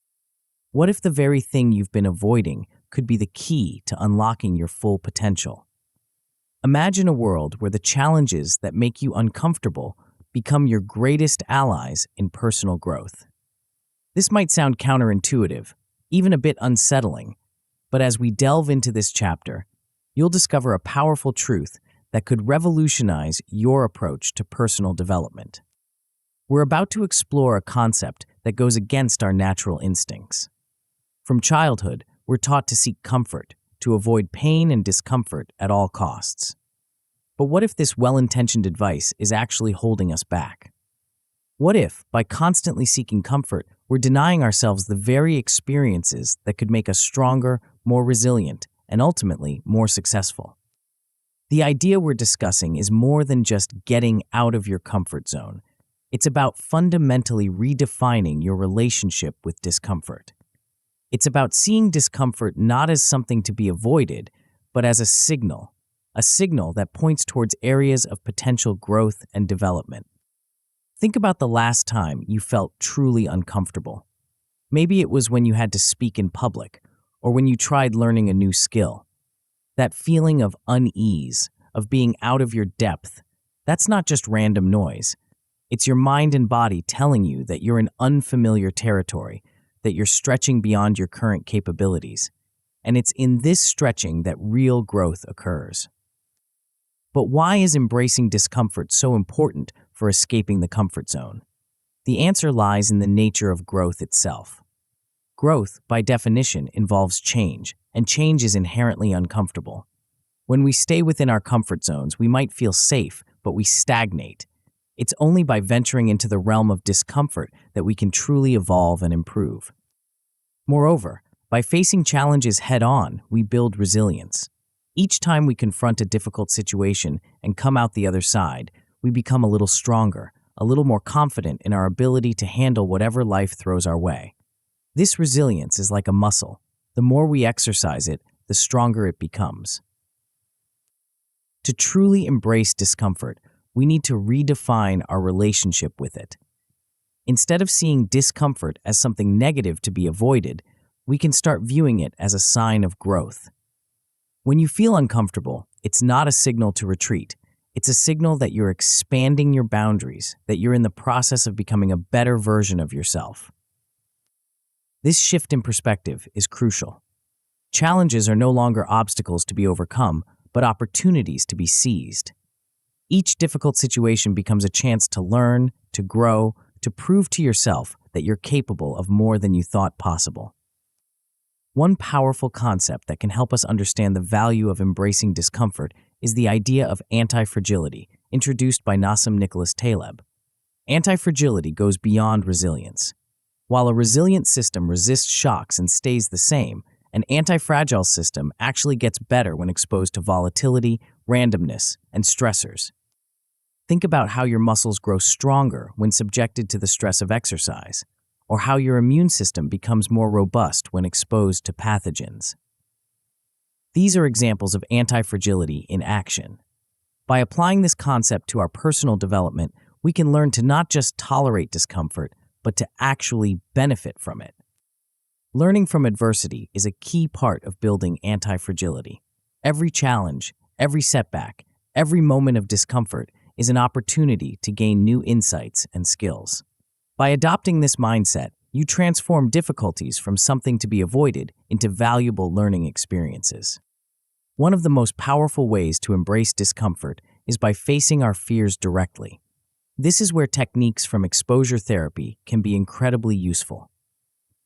What if the very thing you've been avoiding could be the key to unlocking your full potential? Imagine a world where the challenges that make you uncomfortable become your greatest allies in personal growth. This might sound counterintuitive, even a bit unsettling, but as we delve into this chapter, you'll discover a powerful truth that could revolutionize your approach to personal development. We're about to explore a concept that goes against our natural instincts. From childhood, we're taught to seek comfort, to avoid pain and discomfort at all costs. But what if this well-intentioned advice is actually holding us back? What if, by constantly seeking comfort, we're denying ourselves the very experiences that could make us stronger, more resilient, and ultimately more successful? The idea we're discussing is more than just getting out of your comfort zone. It's about fundamentally redefining your relationship with discomfort. It's about seeing discomfort not as something to be avoided, but as a signal that points towards areas of potential growth and development. Think about the last time you felt truly uncomfortable. Maybe it was when you had to speak in public, or when you tried learning a new skill. That feeling of unease, of being out of your depth, that's not just random noise. It's your mind and body telling you that you're in unfamiliar territory, that you're stretching beyond your current capabilities. And it's in this stretching that real growth occurs. But why is embracing discomfort so important for escaping the comfort zone? The answer lies in the nature of growth itself. Growth, by definition, involves change, and change is inherently uncomfortable. When we stay within our comfort zones, we might feel safe, but we stagnate. It's only by venturing into the realm of discomfort that we can truly evolve and improve. Moreover, by facing challenges head-on, we build resilience. Each time we confront a difficult situation and come out the other side, we become a little stronger, a little more confident in our ability to handle whatever life throws our way. This resilience is like a muscle. The more we exercise it, the stronger it becomes. To truly embrace discomfort, we need to redefine our relationship with it. Instead of seeing discomfort as something negative to be avoided, we can start viewing it as a sign of growth. When you feel uncomfortable, it's not a signal to retreat. It's a signal that you're expanding your boundaries, that you're in the process of becoming a better version of yourself. This shift in perspective is crucial. Challenges are no longer obstacles to be overcome, but opportunities to be seized. Each difficult situation becomes a chance to learn, to grow, to prove to yourself that you're capable of more than you thought possible. One powerful concept that can help us understand the value of embracing discomfort is the idea of anti-fragility, introduced by Nassim Nicholas Taleb. Anti-fragility goes beyond resilience. While a resilient system resists shocks and stays the same, an anti-fragile system actually gets better when exposed to volatility, randomness, and stressors. Think about how your muscles grow stronger when subjected to the stress of exercise, or how your immune system becomes more robust when exposed to pathogens. These are examples of anti-fragility in action. By applying this concept to our personal development, we can learn to not just tolerate discomfort, but to actually benefit from it. Learning from adversity is a key part of building anti-fragility. Every challenge, every setback, every moment of discomfort is an opportunity to gain new insights and skills. By adopting this mindset, you transform difficulties from something to be avoided into valuable learning experiences. One of the most powerful ways to embrace discomfort is by facing our fears directly. This is where techniques from exposure therapy can be incredibly useful.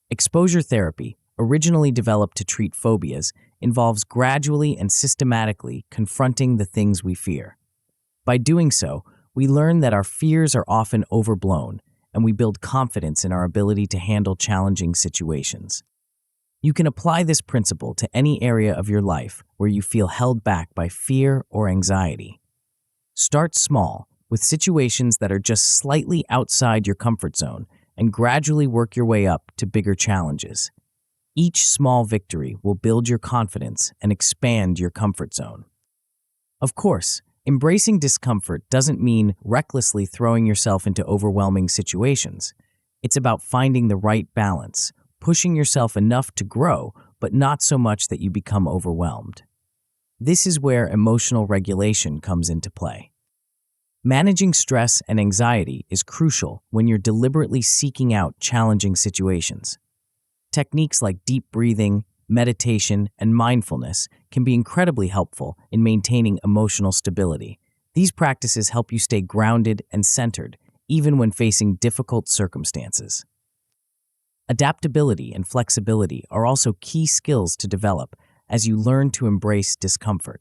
Exposure therapy, originally developed to treat phobias, involves gradually and systematically confronting the things we fear. By doing so, we learn that our fears are often overblown, and we build confidence in our ability to handle challenging situations. You can apply this principle to any area of your life where you feel held back by fear or anxiety. Start small, with situations that are just slightly outside your comfort zone, and gradually work your way up to bigger challenges. Each small victory will build your confidence and expand your comfort zone. Of course, embracing discomfort doesn't mean recklessly throwing yourself into overwhelming situations. It's about finding the right balance, pushing yourself enough to grow, but not so much that you become overwhelmed. This is where emotional regulation comes into play. Managing stress and anxiety is crucial when you're deliberately seeking out challenging situations. Techniques like deep breathing, meditation, and mindfulness can be incredibly helpful in maintaining emotional stability. These practices help you stay grounded and centered, even when facing difficult circumstances. Adaptability and flexibility are also key skills to develop as you learn to embrace discomfort.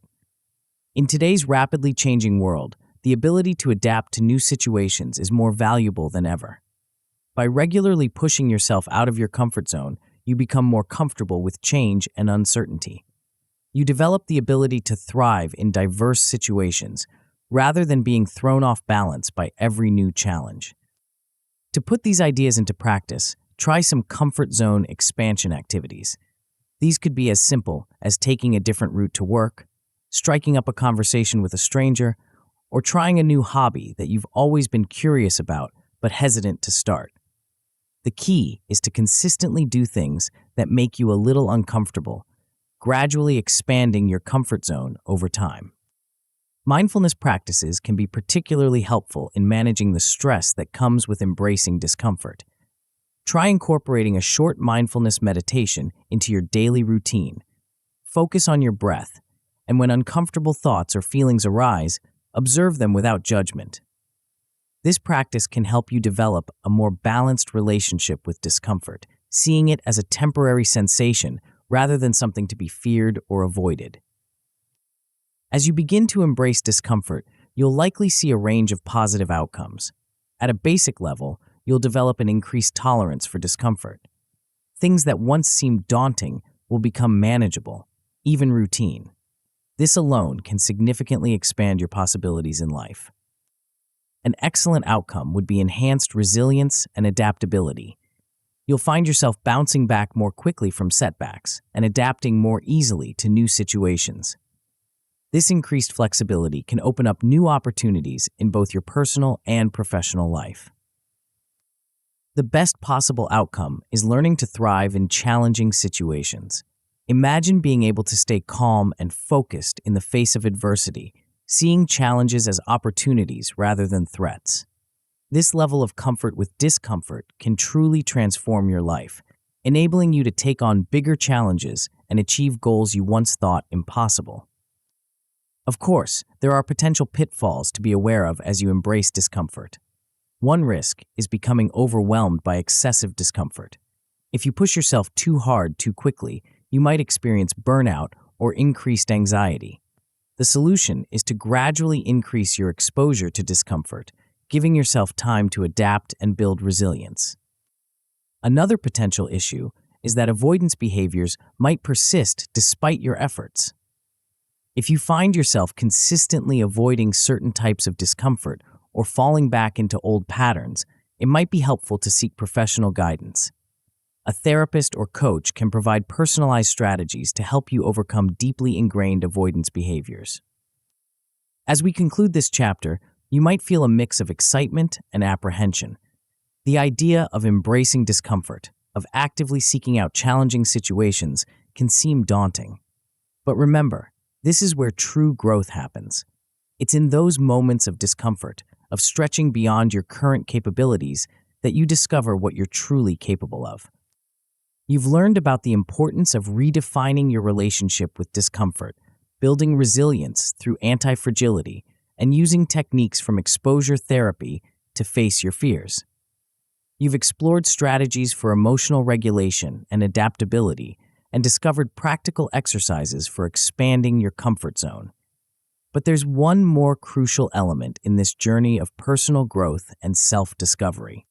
In today's rapidly changing world, the ability to adapt to new situations is more valuable than ever. By regularly pushing yourself out of your comfort zone, you become more comfortable with change and uncertainty. You develop the ability to thrive in diverse situations rather than being thrown off balance by every new challenge. To put these ideas into practice, try some comfort zone expansion activities. These could be as simple as taking a different route to work, striking up a conversation with a stranger, or trying a new hobby that you've always been curious about but hesitant to start. The key is to consistently do things that make you a little uncomfortable, gradually expanding your comfort zone over time. Mindfulness practices can be particularly helpful in managing the stress that comes with embracing discomfort. Try incorporating a short mindfulness meditation into your daily routine. Focus on your breath, and when uncomfortable thoughts or feelings arise, observe them without judgment. This practice can help you develop a more balanced relationship with discomfort, seeing it as a temporary sensation rather than something to be feared or avoided. As you begin to embrace discomfort, you'll likely see a range of positive outcomes. At a basic level, you'll develop an increased tolerance for discomfort. Things that once seemed daunting will become manageable, even routine. This alone can significantly expand your possibilities in life. An excellent outcome would be enhanced resilience and adaptability. You'll find yourself bouncing back more quickly from setbacks and adapting more easily to new situations. This increased flexibility can open up new opportunities in both your personal and professional life. The best possible outcome is learning to thrive in challenging situations. Imagine being able to stay calm and focused in the face of adversity, seeing challenges as opportunities rather than threats. This level of comfort with discomfort can truly transform your life, enabling you to take on bigger challenges and achieve goals you once thought impossible. Of course, there are potential pitfalls to be aware of as you embrace discomfort. One risk is becoming overwhelmed by excessive discomfort. If you push yourself too hard too quickly, you might experience burnout or increased anxiety. The solution is to gradually increase your exposure to discomfort, giving yourself time to adapt and build resilience. Another potential issue is that avoidance behaviors might persist despite your efforts. If you find yourself consistently avoiding certain types of discomfort or falling back into old patterns, it might be helpful to seek professional guidance. A therapist or coach can provide personalized strategies to help you overcome deeply ingrained avoidance behaviors. As we conclude this chapter, you might feel a mix of excitement and apprehension. The idea of embracing discomfort, of actively seeking out challenging situations, can seem daunting. But remember, this is where true growth happens. It's in those moments of discomfort, of stretching beyond your current capabilities, that you discover what you're truly capable of. You've learned about the importance of redefining your relationship with discomfort, building resilience through anti-fragility, and using techniques from exposure therapy to face your fears. You've explored strategies for emotional regulation and adaptability and discovered practical exercises for expanding your comfort zone. But there's one more crucial element in this journey of personal growth and self-discovery.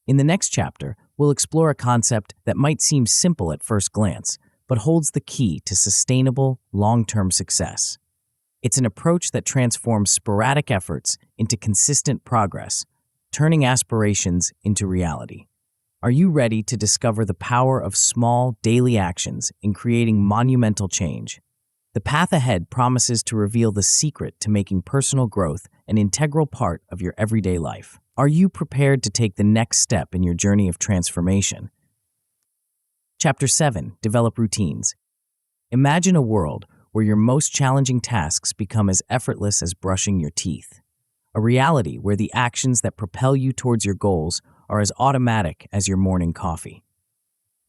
In the next chapter, we'll explore a concept that might seem simple at first glance, but holds the key to sustainable, long-term success. It's an approach that transforms sporadic efforts into consistent progress, turning aspirations into reality. Are you ready to discover the power of small, daily actions in creating monumental change? The path ahead promises to reveal the secret to making personal growth an integral part of your everyday life. Are you prepared to take the next step in your journey of transformation? Chapter 7. Develop routines. Imagine a world where your most challenging tasks become as effortless as brushing your teeth. A reality where the actions that propel you towards your goals are as automatic as your morning coffee.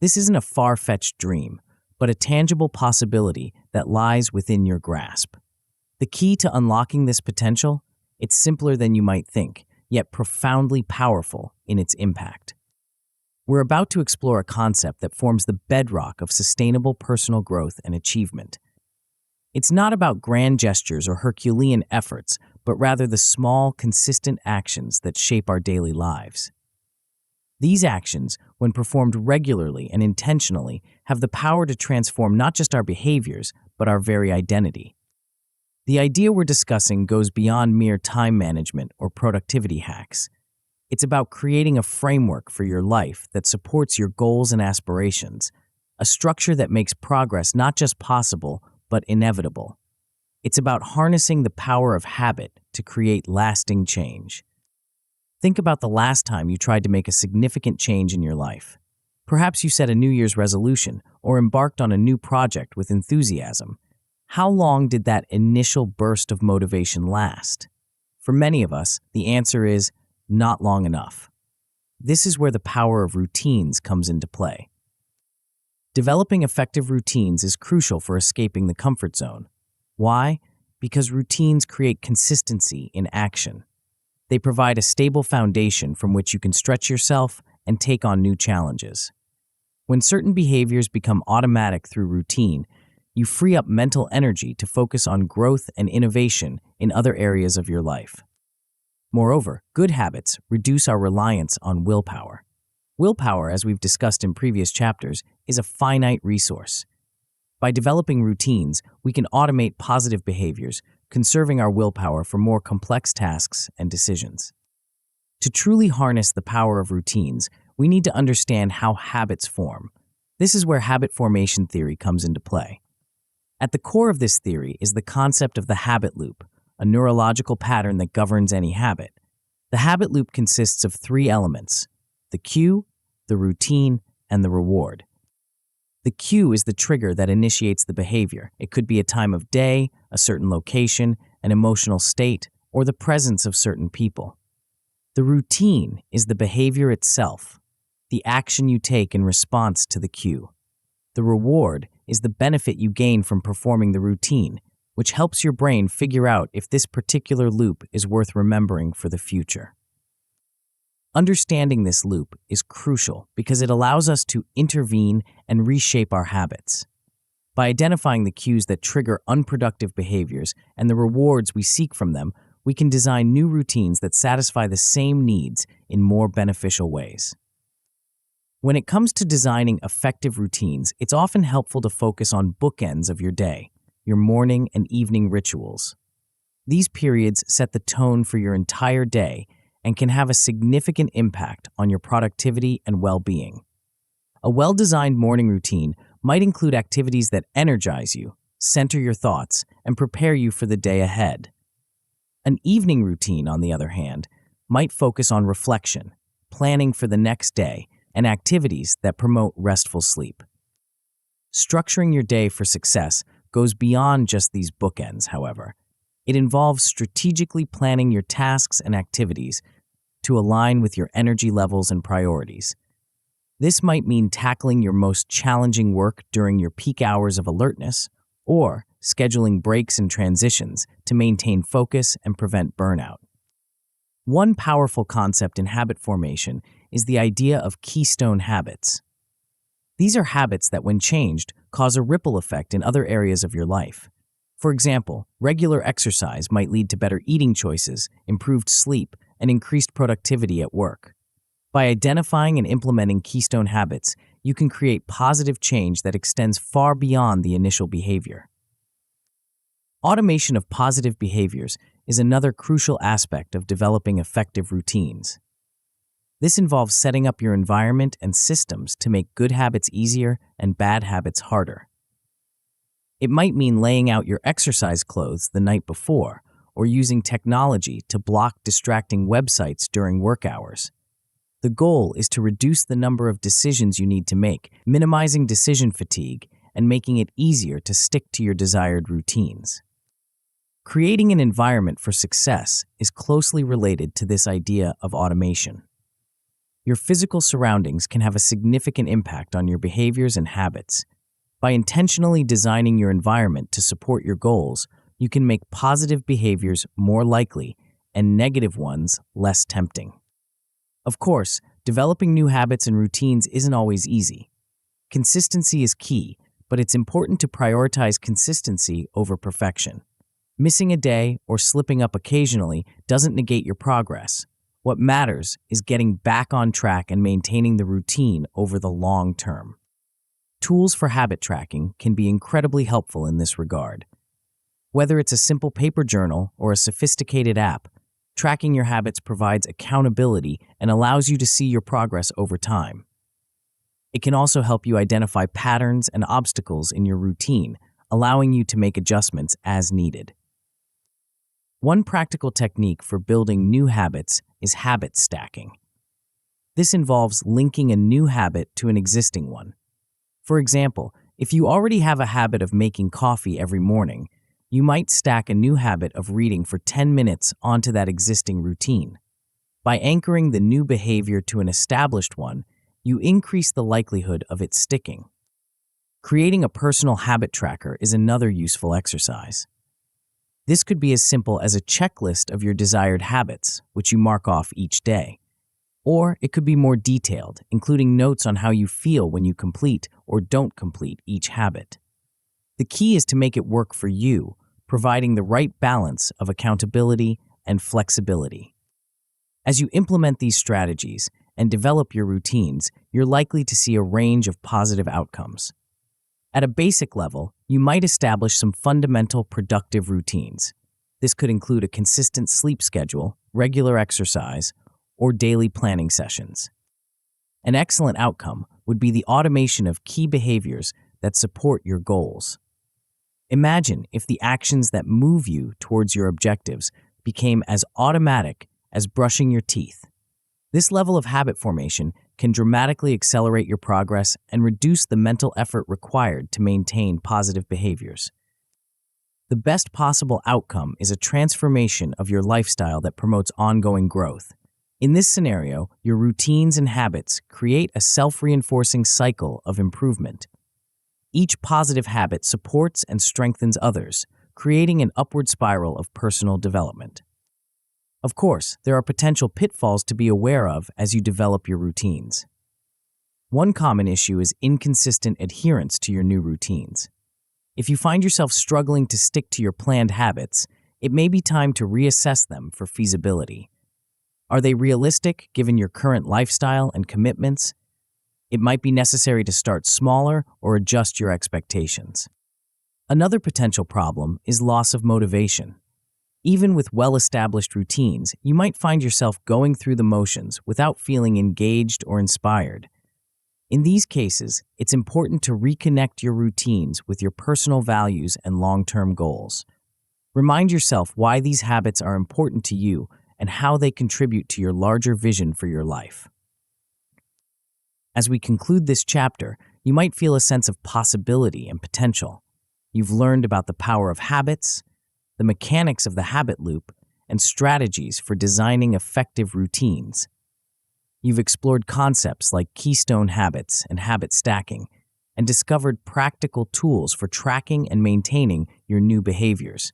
This isn't a far-fetched dream, but a tangible possibility that lies within your grasp. The key to unlocking this potential? It's simpler than you might think, yet profoundly powerful in its impact. We're about to explore a concept that forms the bedrock of sustainable personal growth and achievement. It's not about grand gestures or Herculean efforts, but rather the small, consistent actions that shape our daily lives. These actions, when performed regularly and intentionally, have the power to transform not just our behaviors, but our very identity. The idea we're discussing goes beyond mere time management or productivity hacks. It's about creating a framework for your life that supports your goals and aspirations, a structure that makes progress not just possible, but inevitable. It's about harnessing the power of habit to create lasting change. Think about the last time you tried to make a significant change in your life. Perhaps you set a New Year's resolution or embarked on a new project with enthusiasm. How long did that initial burst of motivation last? For many of us, the answer is not long enough. This is where the power of routines comes into play. Developing effective routines is crucial for escaping the comfort zone. Why? Because routines create consistency in action. They provide a stable foundation from which you can stretch yourself and take on new challenges. When certain behaviors become automatic through routine, you free up mental energy to focus on growth and innovation in other areas of your life. Moreover, good habits reduce our reliance on willpower. Willpower, as we've discussed in previous chapters, is a finite resource. By developing routines, we can automate positive behaviors, conserving our willpower for more complex tasks and decisions. To truly harness the power of routines, we need to understand how habits form. This is where habit formation theory comes into play. At the core of this theory is the concept of the habit loop, a neurological pattern that governs any habit. The habit loop consists of three elements: the cue, the routine, and the reward. The cue is the trigger that initiates the behavior. It could be a time of day, a certain location, an emotional state, or the presence of certain people. The routine is the behavior itself, the action you take in response to the cue. The reward is the benefit you gain from performing the routine, which helps your brain figure out if this particular loop is worth remembering for the future. Understanding this loop is crucial because it allows us to intervene and reshape our habits. By identifying the cues that trigger unproductive behaviors and the rewards we seek from them, we can design new routines that satisfy the same needs in more beneficial ways. When it comes to designing effective routines, it's often helpful to focus on bookends of your day, your morning and evening rituals. These periods set the tone for your entire day and can have a significant impact on your productivity and well-being. A well-designed morning routine might include activities that energize you, center your thoughts, and prepare you for the day ahead. An evening routine, on the other hand, might focus on reflection, planning for the next day, and activities that promote restful sleep. Structuring your day for success goes beyond just these bookends, however. It involves strategically planning your tasks and activities to align with your energy levels and priorities. This might mean tackling your most challenging work during your peak hours of alertness, or scheduling breaks and transitions to maintain focus and prevent burnout. One powerful concept in habit formation is the idea of keystone habits. These are habits that, when changed, cause a ripple effect in other areas of your life. For example, regular exercise might lead to better eating choices, improved sleep, and increased productivity at work. By identifying and implementing keystone habits, you can create positive change that extends far beyond the initial behavior. Automation of positive behaviors is another crucial aspect of developing effective routines. This involves setting up your environment and systems to make good habits easier and bad habits harder. It might mean laying out your exercise clothes the night before, or using technology to block distracting websites during work hours. The goal is to reduce the number of decisions you need to make, minimizing decision fatigue and making it easier to stick to your desired routines. Creating an environment for success is closely related to this idea of automation. Your physical surroundings can have a significant impact on your behaviors and habits. By intentionally designing your environment to support your goals, you can make positive behaviors more likely and negative ones less tempting. Of course, developing new habits and routines isn't always easy. Consistency is key, but it's important to prioritize consistency over perfection. Missing a day or slipping up occasionally doesn't negate your progress. What matters is getting back on track and maintaining the routine over the long term. Tools for habit tracking can be incredibly helpful in this regard. Whether it's a simple paper journal or a sophisticated app, tracking your habits provides accountability and allows you to see your progress over time. It can also help you identify patterns and obstacles in your routine, allowing you to make adjustments as needed. One practical technique for building new habits is habit stacking. This involves linking a new habit to an existing one. For example, if you already have a habit of making coffee every morning, you might stack a new habit of reading for 10 minutes onto that existing routine. By anchoring the new behavior to an established one, you increase the likelihood of it sticking. Creating a personal habit tracker is another useful exercise. This could be as simple as a checklist of your desired habits, which you mark off each day. Or it could be more detailed, including notes on how you feel when you complete or don't complete each habit. The key is to make it work for you, providing the right balance of accountability and flexibility. As you implement these strategies and develop your routines, you're likely to see a range of positive outcomes. At a basic level, you might establish some fundamental productive routines. This could include a consistent sleep schedule, regular exercise, or daily planning sessions. An excellent outcome would be the automation of key behaviors that support your goals. Imagine if the actions that move you towards your objectives became as automatic as brushing your teeth. This level of habit formation can dramatically accelerate your progress and reduce the mental effort required to maintain positive behaviors. The best possible outcome is a transformation of your lifestyle that promotes ongoing growth. In this scenario, your routines and habits create a self-reinforcing cycle of improvement. Each positive habit supports and strengthens others, creating an upward spiral of personal development. Of course, there are potential pitfalls to be aware of as you develop your routines. One common issue is inconsistent adherence to your new routines. If you find yourself struggling to stick to your planned habits, it may be time to reassess them for feasibility. Are they realistic given your current lifestyle and commitments? It might be necessary to start smaller or adjust your expectations. Another potential problem is loss of motivation. Even with well-established routines, you might find yourself going through the motions without feeling engaged or inspired. In these cases, it's important to reconnect your routines with your personal values and long-term goals. Remind yourself why these habits are important to you and how they contribute to your larger vision for your life. As we conclude this chapter, you might feel a sense of possibility and potential. You've learned about the power of habits, the mechanics of the habit loop, and strategies for designing effective routines. You've explored concepts like keystone habits and habit stacking, and discovered practical tools for tracking and maintaining your new behaviors.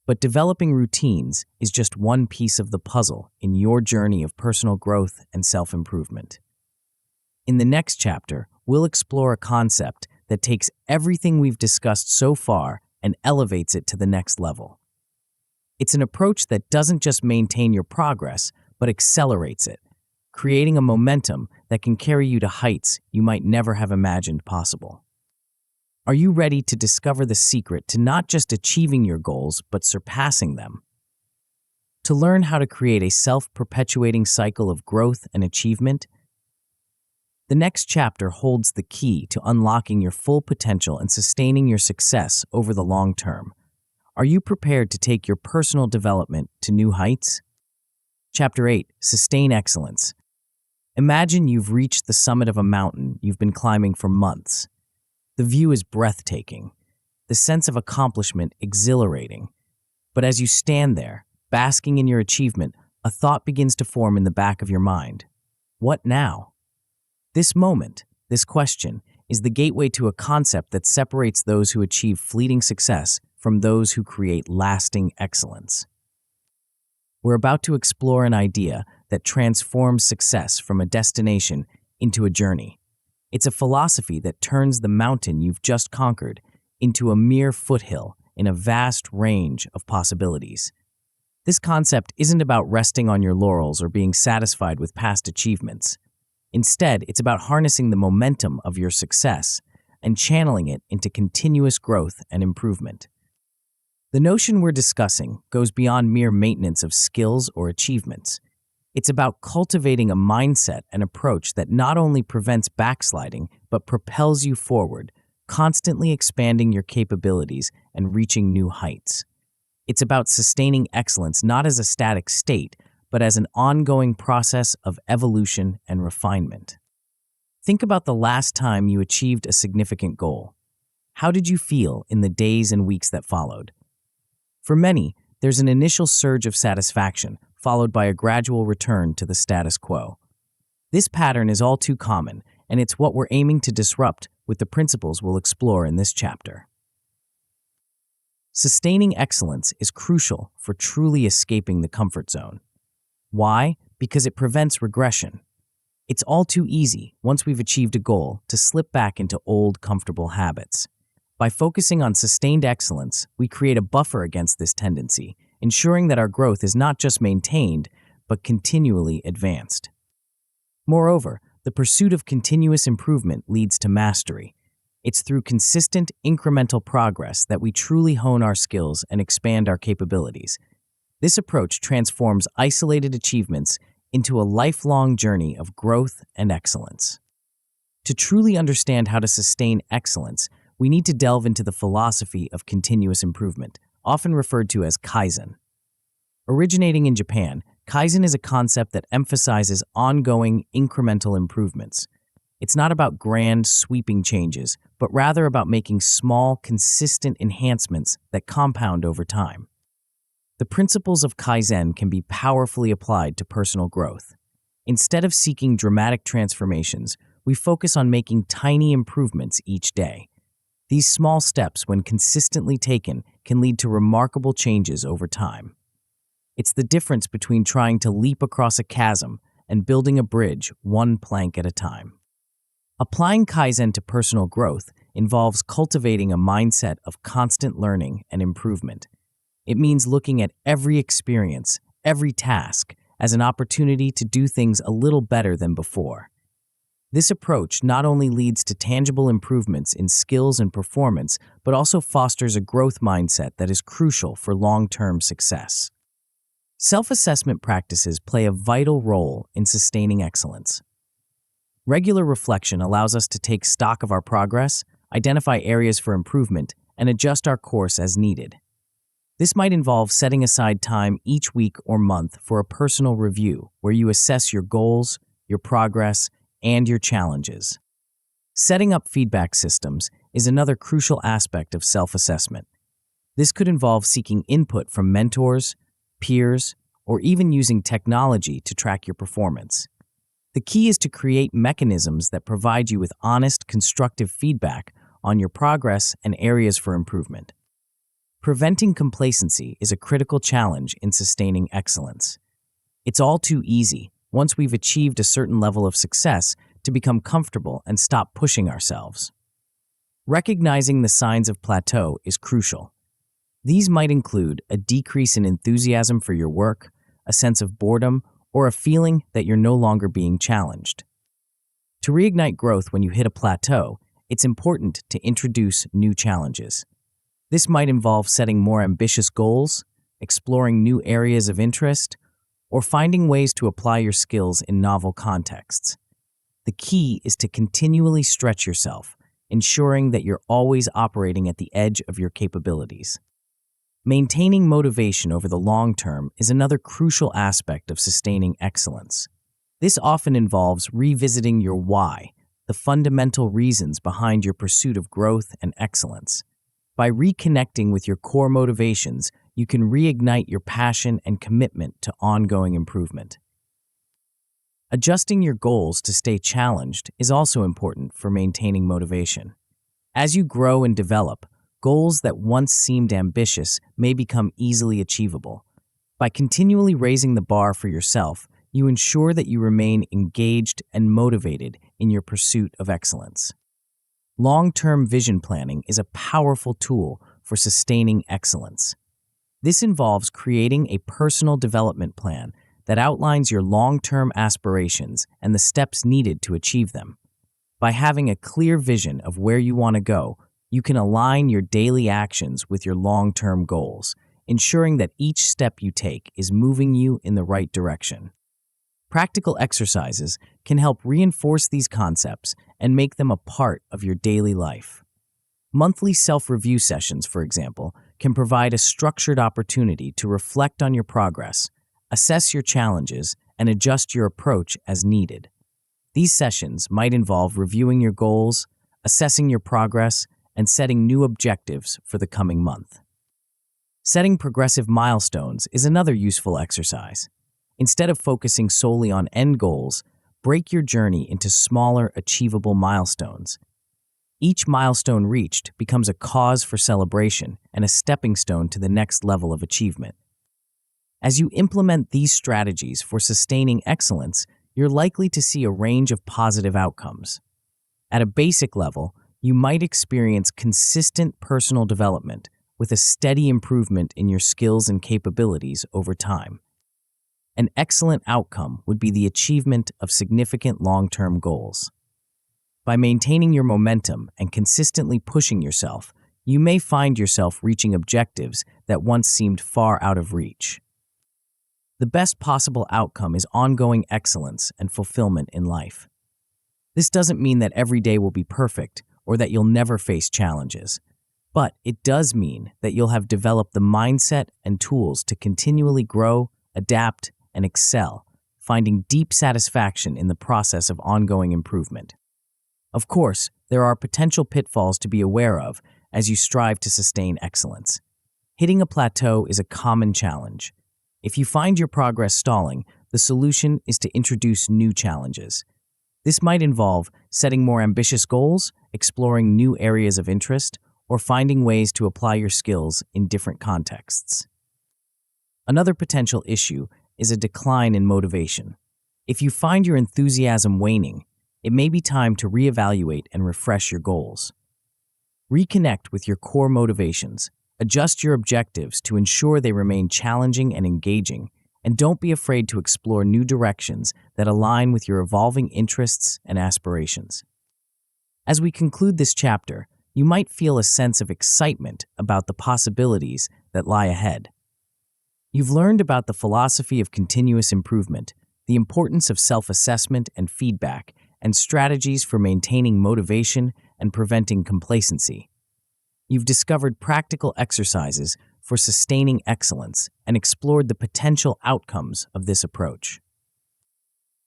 But developing routines is just one piece of the puzzle in your journey of personal growth and self-improvement. In the next chapter, we'll explore a concept that takes everything we've discussed so far and elevates it to the next level. It's an approach that doesn't just maintain your progress, but accelerates it, creating a momentum that can carry you to heights you might never have imagined possible. Are you ready to discover the secret to not just achieving your goals, but surpassing them? To learn how to create a self-perpetuating cycle of growth and achievement, the next chapter holds the key to unlocking your full potential and sustaining your success over the long term. Are you prepared to take your personal development to new heights? Chapter 8. Sustain Excellence. Imagine you've reached the summit of a mountain you've been climbing for months. The view is breathtaking, the sense of accomplishment exhilarating. But as you stand there, basking in your achievement, a thought begins to form in the back of your mind. What now? This moment, this question, is the gateway to a concept that separates those who achieve fleeting success from those who create lasting excellence. We're about to explore an idea that transforms success from a destination into a journey. It's a philosophy that turns the mountain you've just conquered into a mere foothill in a vast range of possibilities. This concept isn't about resting on your laurels or being satisfied with past achievements. Instead, it's about harnessing the momentum of your success and channeling it into continuous growth and improvement. The notion we're discussing goes beyond mere maintenance of skills or achievements. It's about cultivating a mindset and approach that not only prevents backsliding, but propels you forward, constantly expanding your capabilities and reaching new heights. It's about sustaining excellence not as a static state, but as an ongoing process of evolution and refinement. Think about the last time you achieved a significant goal. How did you feel in the days and weeks that followed? For many, there's an initial surge of satisfaction, followed by a gradual return to the status quo. This pattern is all too common, and it's what we're aiming to disrupt with the principles we'll explore in this chapter. Sustaining excellence is crucial for truly escaping the comfort zone. Why? Because it prevents regression. It's all too easy, once we've achieved a goal, to slip back into old, comfortable habits. By focusing on sustained excellence, we create a buffer against this tendency, ensuring that our growth is not just maintained, but continually advanced. Moreover, the pursuit of continuous improvement leads to mastery. It's through consistent, incremental progress that we truly hone our skills and expand our capabilities. This approach transforms isolated achievements into a lifelong journey of growth and excellence. To truly understand how to sustain excellence, we need to delve into the philosophy of continuous improvement, often referred to as Kaizen. Originating in Japan, Kaizen is a concept that emphasizes ongoing, incremental improvements. It's not about grand, sweeping changes, but rather about making small, consistent enhancements that compound over time. The principles of Kaizen can be powerfully applied to personal growth. Instead of seeking dramatic transformations, we focus on making tiny improvements each day. These small steps, when consistently taken, can lead to remarkable changes over time. It's the difference between trying to leap across a chasm and building a bridge one plank at a time. Applying Kaizen to personal growth involves cultivating a mindset of constant learning and improvement. It means looking at every experience, every task, as an opportunity to do things a little better than before. This approach not only leads to tangible improvements in skills and performance, but also fosters a growth mindset that is crucial for long-term success. Self-assessment practices play a vital role in sustaining excellence. Regular reflection allows us to take stock of our progress, identify areas for improvement, and adjust our course as needed. This might involve setting aside time each week or month for a personal review where you assess your goals, your progress, and your challenges. Setting up feedback systems is another crucial aspect of self-assessment. This could involve seeking input from mentors, peers, or even using technology to track your performance. The key is to create mechanisms that provide you with honest, constructive feedback on your progress and areas for improvement. Preventing complacency is a critical challenge in sustaining excellence. It's all too easy, once we've achieved a certain level of success, to become comfortable and stop pushing ourselves. Recognizing the signs of plateau is crucial. These might include a decrease in enthusiasm for your work, a sense of boredom, or a feeling that you're no longer being challenged. To reignite growth when you hit a plateau, it's important to introduce new challenges. This might involve setting more ambitious goals, exploring new areas of interest, or finding ways to apply your skills in novel contexts. The key is to continually stretch yourself, ensuring that you're always operating at the edge of your capabilities. Maintaining motivation over the long term is another crucial aspect of sustaining excellence. This often involves revisiting your why, the fundamental reasons behind your pursuit of growth and excellence. By reconnecting with your core motivations, you can reignite your passion and commitment to ongoing improvement. Adjusting your goals to stay challenged is also important for maintaining motivation. As you grow and develop, goals that once seemed ambitious may become easily achievable. By continually raising the bar for yourself, you ensure that you remain engaged and motivated in your pursuit of excellence. Long-term vision planning is a powerful tool for sustaining excellence. This involves creating a personal development plan that outlines your long-term aspirations and the steps needed to achieve them. By having a clear vision of where you want to go, you can align your daily actions with your long-term goals, ensuring that each step you take is moving you in the right direction. Practical exercises can help reinforce these concepts and make them a part of your daily life. Monthly self-review sessions, for example, can provide a structured opportunity to reflect on your progress, assess your challenges, and adjust your approach as needed. These sessions might involve reviewing your goals, assessing your progress, and setting new objectives for the coming month. Setting progressive milestones is another useful exercise. Instead of focusing solely on end goals, break your journey into smaller, achievable milestones. Each milestone reached becomes a cause for celebration and a stepping stone to the next level of achievement. As you implement these strategies for sustaining excellence, you're likely to see a range of positive outcomes. At a basic level, you might experience consistent personal development with a steady improvement in your skills and capabilities over time. An excellent outcome would be the achievement of significant long-term goals. By maintaining your momentum and consistently pushing yourself, you may find yourself reaching objectives that once seemed far out of reach. the best possible outcome is ongoing excellence and fulfillment in life. This doesn't mean that every day will be perfect or that you'll never face challenges, but it does mean that you'll have developed the mindset and tools to continually grow, adapt, and excel, finding deep satisfaction in the process of ongoing improvement. Of course, there are potential pitfalls to be aware of as you strive to sustain excellence. Hitting a plateau is a common challenge. If you find your progress stalling, the solution is to introduce new challenges. This might involve setting more ambitious goals, exploring new areas of interest, or finding ways to apply your skills in different contexts. Another potential issue is a decline in motivation. If you find your enthusiasm waning, it may be time to reevaluate and refresh your goals. Reconnect with your core motivations, adjust your objectives to ensure they remain challenging and engaging, and don't be afraid to explore new directions that align with your evolving interests and aspirations. As we conclude this chapter, you might feel a sense of excitement about the possibilities that lie ahead. You've learned about the philosophy of continuous improvement, the importance of self-assessment and feedback, and strategies for maintaining motivation and preventing complacency. You've discovered practical exercises for sustaining excellence and explored the potential outcomes of this approach.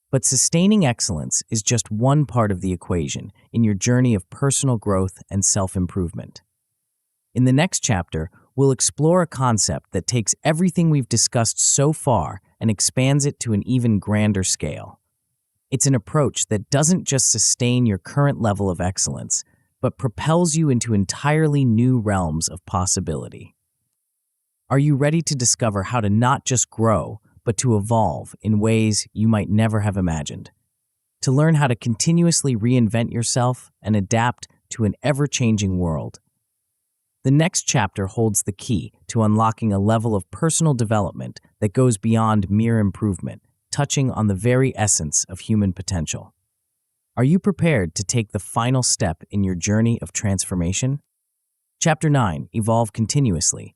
But sustaining excellence is just one part of the equation in your journey of personal growth and self-improvement. In the next chapter, we'll explore a concept that takes everything we've discussed so far and expands it to an even grander scale. It's an approach that doesn't just sustain your current level of excellence, but propels you into entirely new realms of possibility. Are you ready to discover how to not just grow, but to evolve in ways you might never have imagined? To learn how to continuously reinvent yourself and adapt to an ever-changing world. The next chapter holds the key to unlocking a level of personal development that goes beyond mere improvement, touching on the very essence of human potential. Are you prepared to take the final step in your journey of transformation? Chapter 9, Evolve Continuously.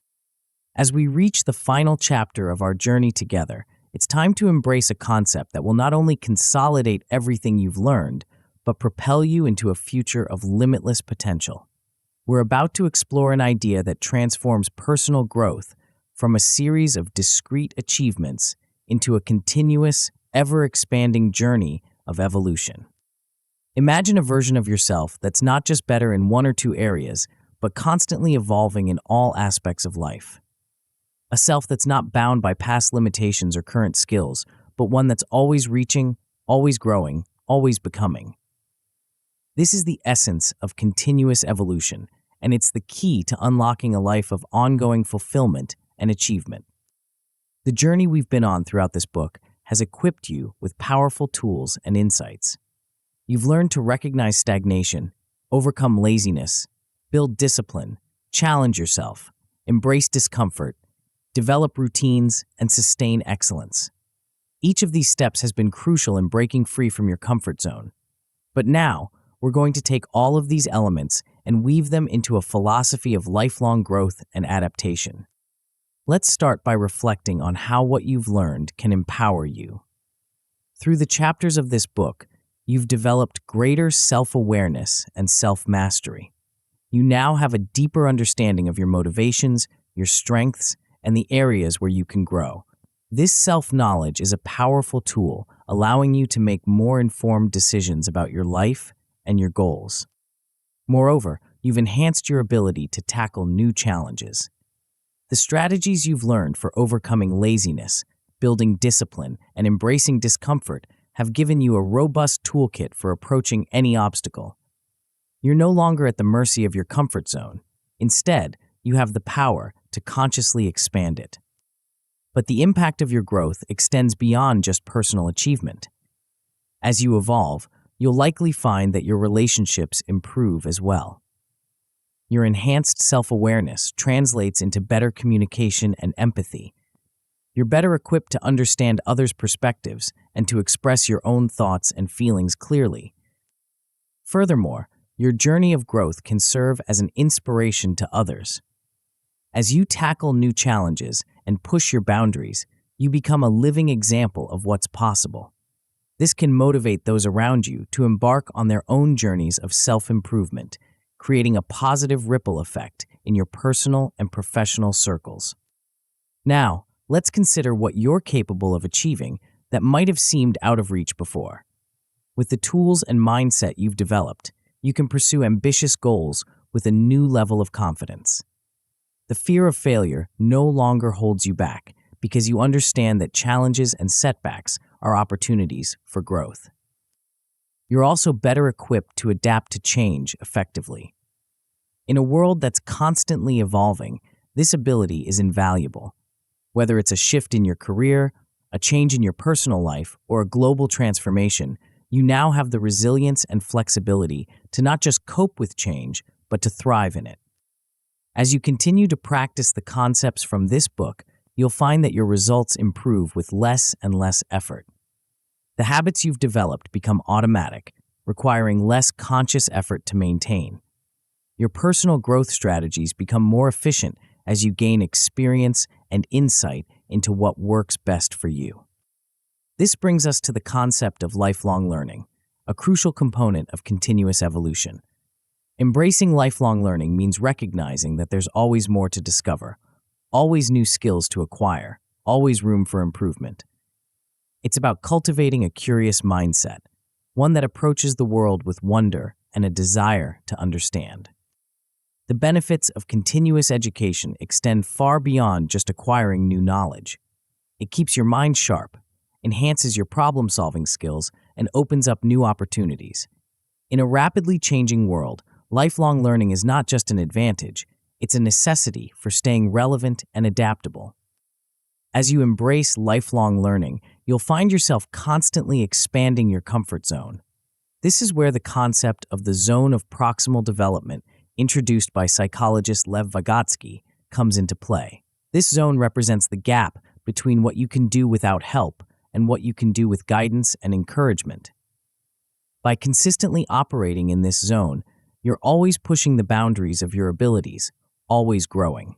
As we reach the final chapter of our journey together, it's time to embrace a concept that will not only consolidate everything you've learned, but propel you into a future of limitless potential. We're about to explore an idea that transforms personal growth from a series of discrete achievements into a continuous, ever-expanding journey of evolution. Imagine a version of yourself that's not just better in one or two areas, but constantly evolving in all aspects of life. A self that's not bound by past limitations or current skills, but one that's always reaching, always growing, always becoming. This is the essence of continuous evolution, and it's the key to unlocking a life of ongoing fulfillment and achievement. The journey we've been on throughout this book has equipped you with powerful tools and insights. You've learned to recognize stagnation, overcome laziness, build discipline, challenge yourself, embrace discomfort, develop routines, and sustain excellence. Each of these steps has been crucial in breaking free from your comfort zone. But now, we're going to take all of these elements and weave them into a philosophy of lifelong growth and adaptation. Let's start by reflecting on how what you've learned can empower you. Through the chapters of this book, you've developed greater self-awareness and self-mastery. You now have a deeper understanding of your motivations, your strengths, and the areas where you can grow. This self-knowledge is a powerful tool, allowing you to make more informed decisions about your life and your goals. Moreover, you've enhanced your ability to tackle new challenges. The strategies you've learned for overcoming laziness, building discipline, and embracing discomfort have given you a robust toolkit for approaching any obstacle. You're no longer at the mercy of your comfort zone. Instead, you have the power to consciously expand it. But the impact of your growth extends beyond just personal achievement. As you evolve, you'll likely find that your relationships improve as well. Your enhanced self-awareness translates into better communication and empathy. You're better equipped to understand others' perspectives and to express your own thoughts and feelings clearly. Furthermore, your journey of growth can serve as an inspiration to others. As you tackle new challenges and push your boundaries, You become a living example of what's possible. This can motivate those around you to embark on their own journeys of self-improvement, creating a positive ripple effect in your personal and professional circles. Now, let's consider what you're capable of achieving that might have seemed out of reach before. With the tools and mindset you've developed, you can pursue ambitious goals with a new level of confidence. The fear of failure no longer holds you back because you understand that challenges and setbacks are opportunities for growth. You're also better equipped to adapt to change effectively. In a world that's constantly evolving, this ability is invaluable. Whether it's a shift in your career, a change in your personal life, or a global transformation, you now have the resilience and flexibility to not just cope with change, but to thrive in it. As you continue to practice the concepts from this book, you'll find that your results improve with less and less effort. The habits you've developed become automatic, requiring less conscious effort to maintain. Your personal growth strategies become more efficient as you gain experience and insight into what works best for you. This brings us to the concept of lifelong learning, a crucial component of continuous evolution. Embracing lifelong learning means recognizing that there's always more to discover, always new skills to acquire, always room for improvement. It's about cultivating a curious mindset, one that approaches the world with wonder and a desire to understand. The benefits of continuous education extend far beyond just acquiring new knowledge. It keeps your mind sharp, enhances your problem-solving skills, and opens up new opportunities. In a rapidly changing world, lifelong learning is not just an advantage, it's a necessity for staying relevant and adaptable. As you embrace lifelong learning, you'll find yourself constantly expanding your comfort zone. This is where the concept of the zone of proximal development, introduced by psychologist Lev Vygotsky, comes into play. This zone represents the gap between what you can do without help and what you can do with guidance and encouragement. By consistently operating in this zone, you're always pushing the boundaries of your abilities, always growing.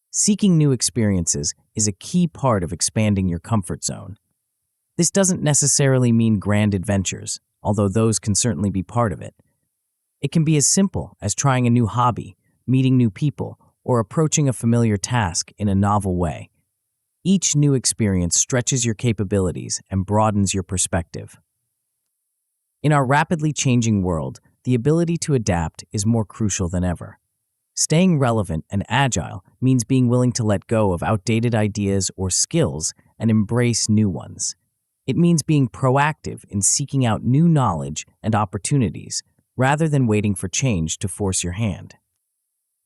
Seeking new experiences is a key part of expanding your comfort zone. This doesn't necessarily mean grand adventures, although those can certainly be part of it. It can be as simple as trying a new hobby, meeting new people, or approaching a familiar task in a novel way. Each new experience stretches your capabilities and broadens your perspective. In our rapidly changing world, the ability to adapt is more crucial than ever. Staying relevant and agile means being willing to let go of outdated ideas or skills and embrace new ones. It means being proactive in seeking out new knowledge and opportunities, rather than waiting for change to force your hand.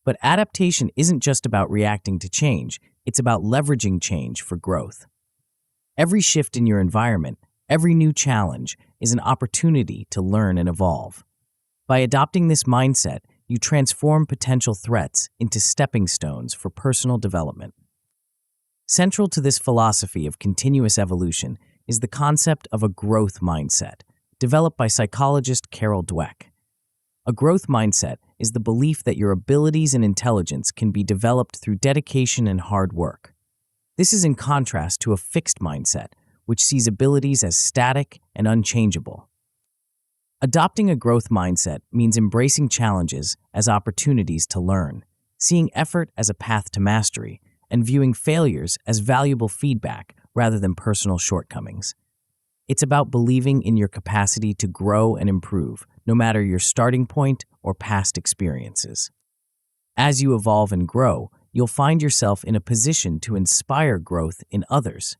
But adaptation isn't just about reacting to change, it's about leveraging change for growth. Every shift in your environment, every new challenge, is an opportunity to learn and evolve. By adopting this mindset, you transform potential threats into stepping stones for personal development. Central to this philosophy of continuous evolution is the concept of a growth mindset, developed by psychologist Carol Dweck. A growth mindset is the belief that your abilities and intelligence can be developed through dedication and hard work. This is in contrast to a fixed mindset, which sees abilities as static and unchangeable. Adopting a growth mindset means embracing challenges as opportunities to learn, seeing effort as a path to mastery, and viewing failures as valuable feedback rather than personal shortcomings. It's about believing in your capacity to grow and improve, no matter your starting point or past experiences. As you evolve and grow, you'll find yourself in a position to inspire growth in others.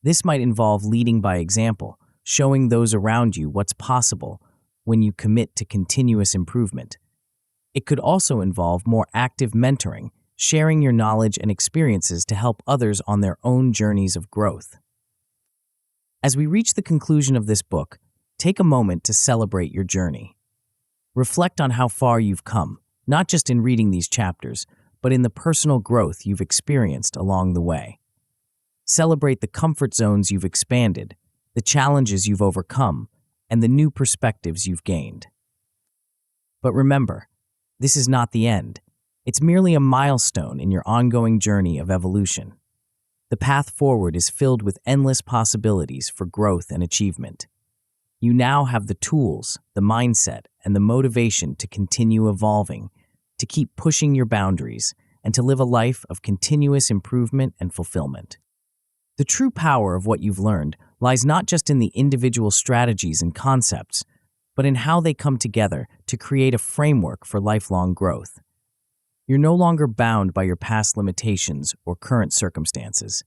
This might involve leading by example, showing those around you what's possible when you commit to continuous improvement. It could also involve more active mentoring, sharing your knowledge and experiences to help others on their own journeys of growth. As we reach the conclusion of this book, take a moment to celebrate your journey. Reflect on how far you've come, not just in reading these chapters, but in the personal growth you've experienced along the way. Celebrate the comfort zones you've expanded, the challenges you've overcome, and the new perspectives you've gained. But remember, this is not the end. It's merely a milestone in your ongoing journey of evolution. The path forward is filled with endless possibilities for growth and achievement. You now have the tools, the mindset, and the motivation to continue evolving, to keep pushing your boundaries, and to live a life of continuous improvement and fulfillment. The true power of what you've learned lies not just in the individual strategies and concepts, but in how they come together to create a framework for lifelong growth. You're no longer bound by your past limitations or current circumstances.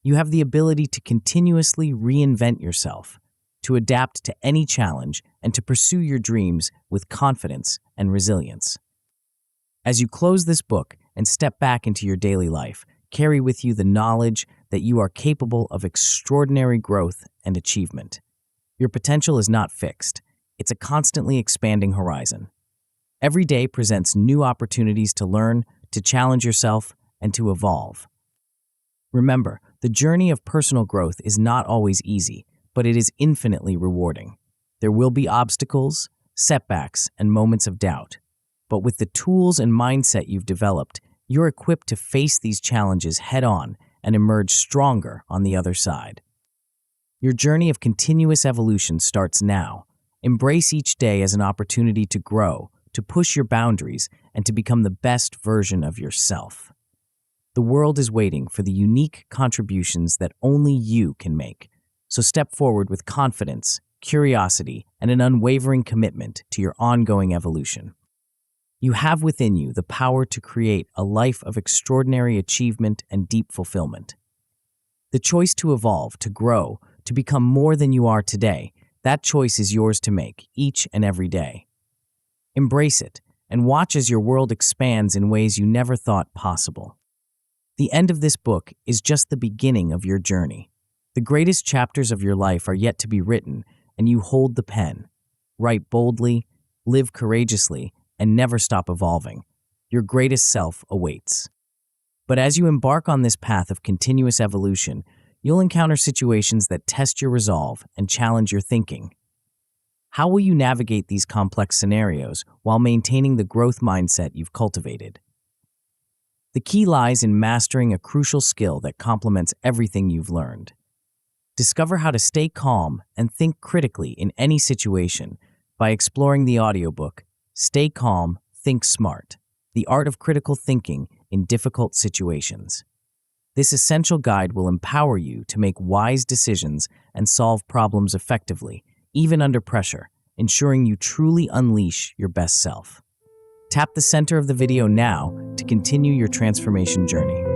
You have the ability to continuously reinvent yourself, to adapt to any challenge, and to pursue your dreams with confidence and resilience. As you close this book and step back into your daily life, carry with you the knowledge that you are capable of extraordinary growth and achievement. Your potential is not fixed. It's a constantly expanding horizon. Every day presents new opportunities to learn, to challenge yourself, and to evolve. Remember, the journey of personal growth is not always easy, but it is infinitely rewarding. There will be obstacles, setbacks, and moments of doubt. But with the tools and mindset you've developed, you're equipped to face these challenges head-on and emerge stronger on the other side. Your journey of continuous evolution starts now. Embrace each day as an opportunity to grow, to push your boundaries, and to become the best version of yourself. The world is waiting for the unique contributions that only you can make. So step forward with confidence, curiosity, and an unwavering commitment to your ongoing evolution. You have within you the power to create a life of extraordinary achievement and deep fulfillment. The choice to evolve, to grow, to become more than you are today, that choice is yours to make each and every day. Embrace it and watch as your world expands in ways you never thought possible. The end of this book is just the beginning of your journey. The greatest chapters of your life are yet to be written, and you hold the pen. Write boldly, live courageously, and never stop evolving. Your greatest self awaits. But as you embark on this path of continuous evolution, you'll encounter situations that test your resolve and challenge your thinking. How will you navigate these complex scenarios while maintaining the growth mindset you've cultivated? The key lies in mastering a crucial skill that complements everything you've learned. Discover how to stay calm and think critically in any situation by exploring the audiobook, Stay Calm, Think Smart, The Art of Critical Thinking in Difficult Situations. This essential guide will empower you to make wise decisions and solve problems effectively, even under pressure, ensuring you truly unleash your best self. Tap the center of the video now to continue your transformation journey.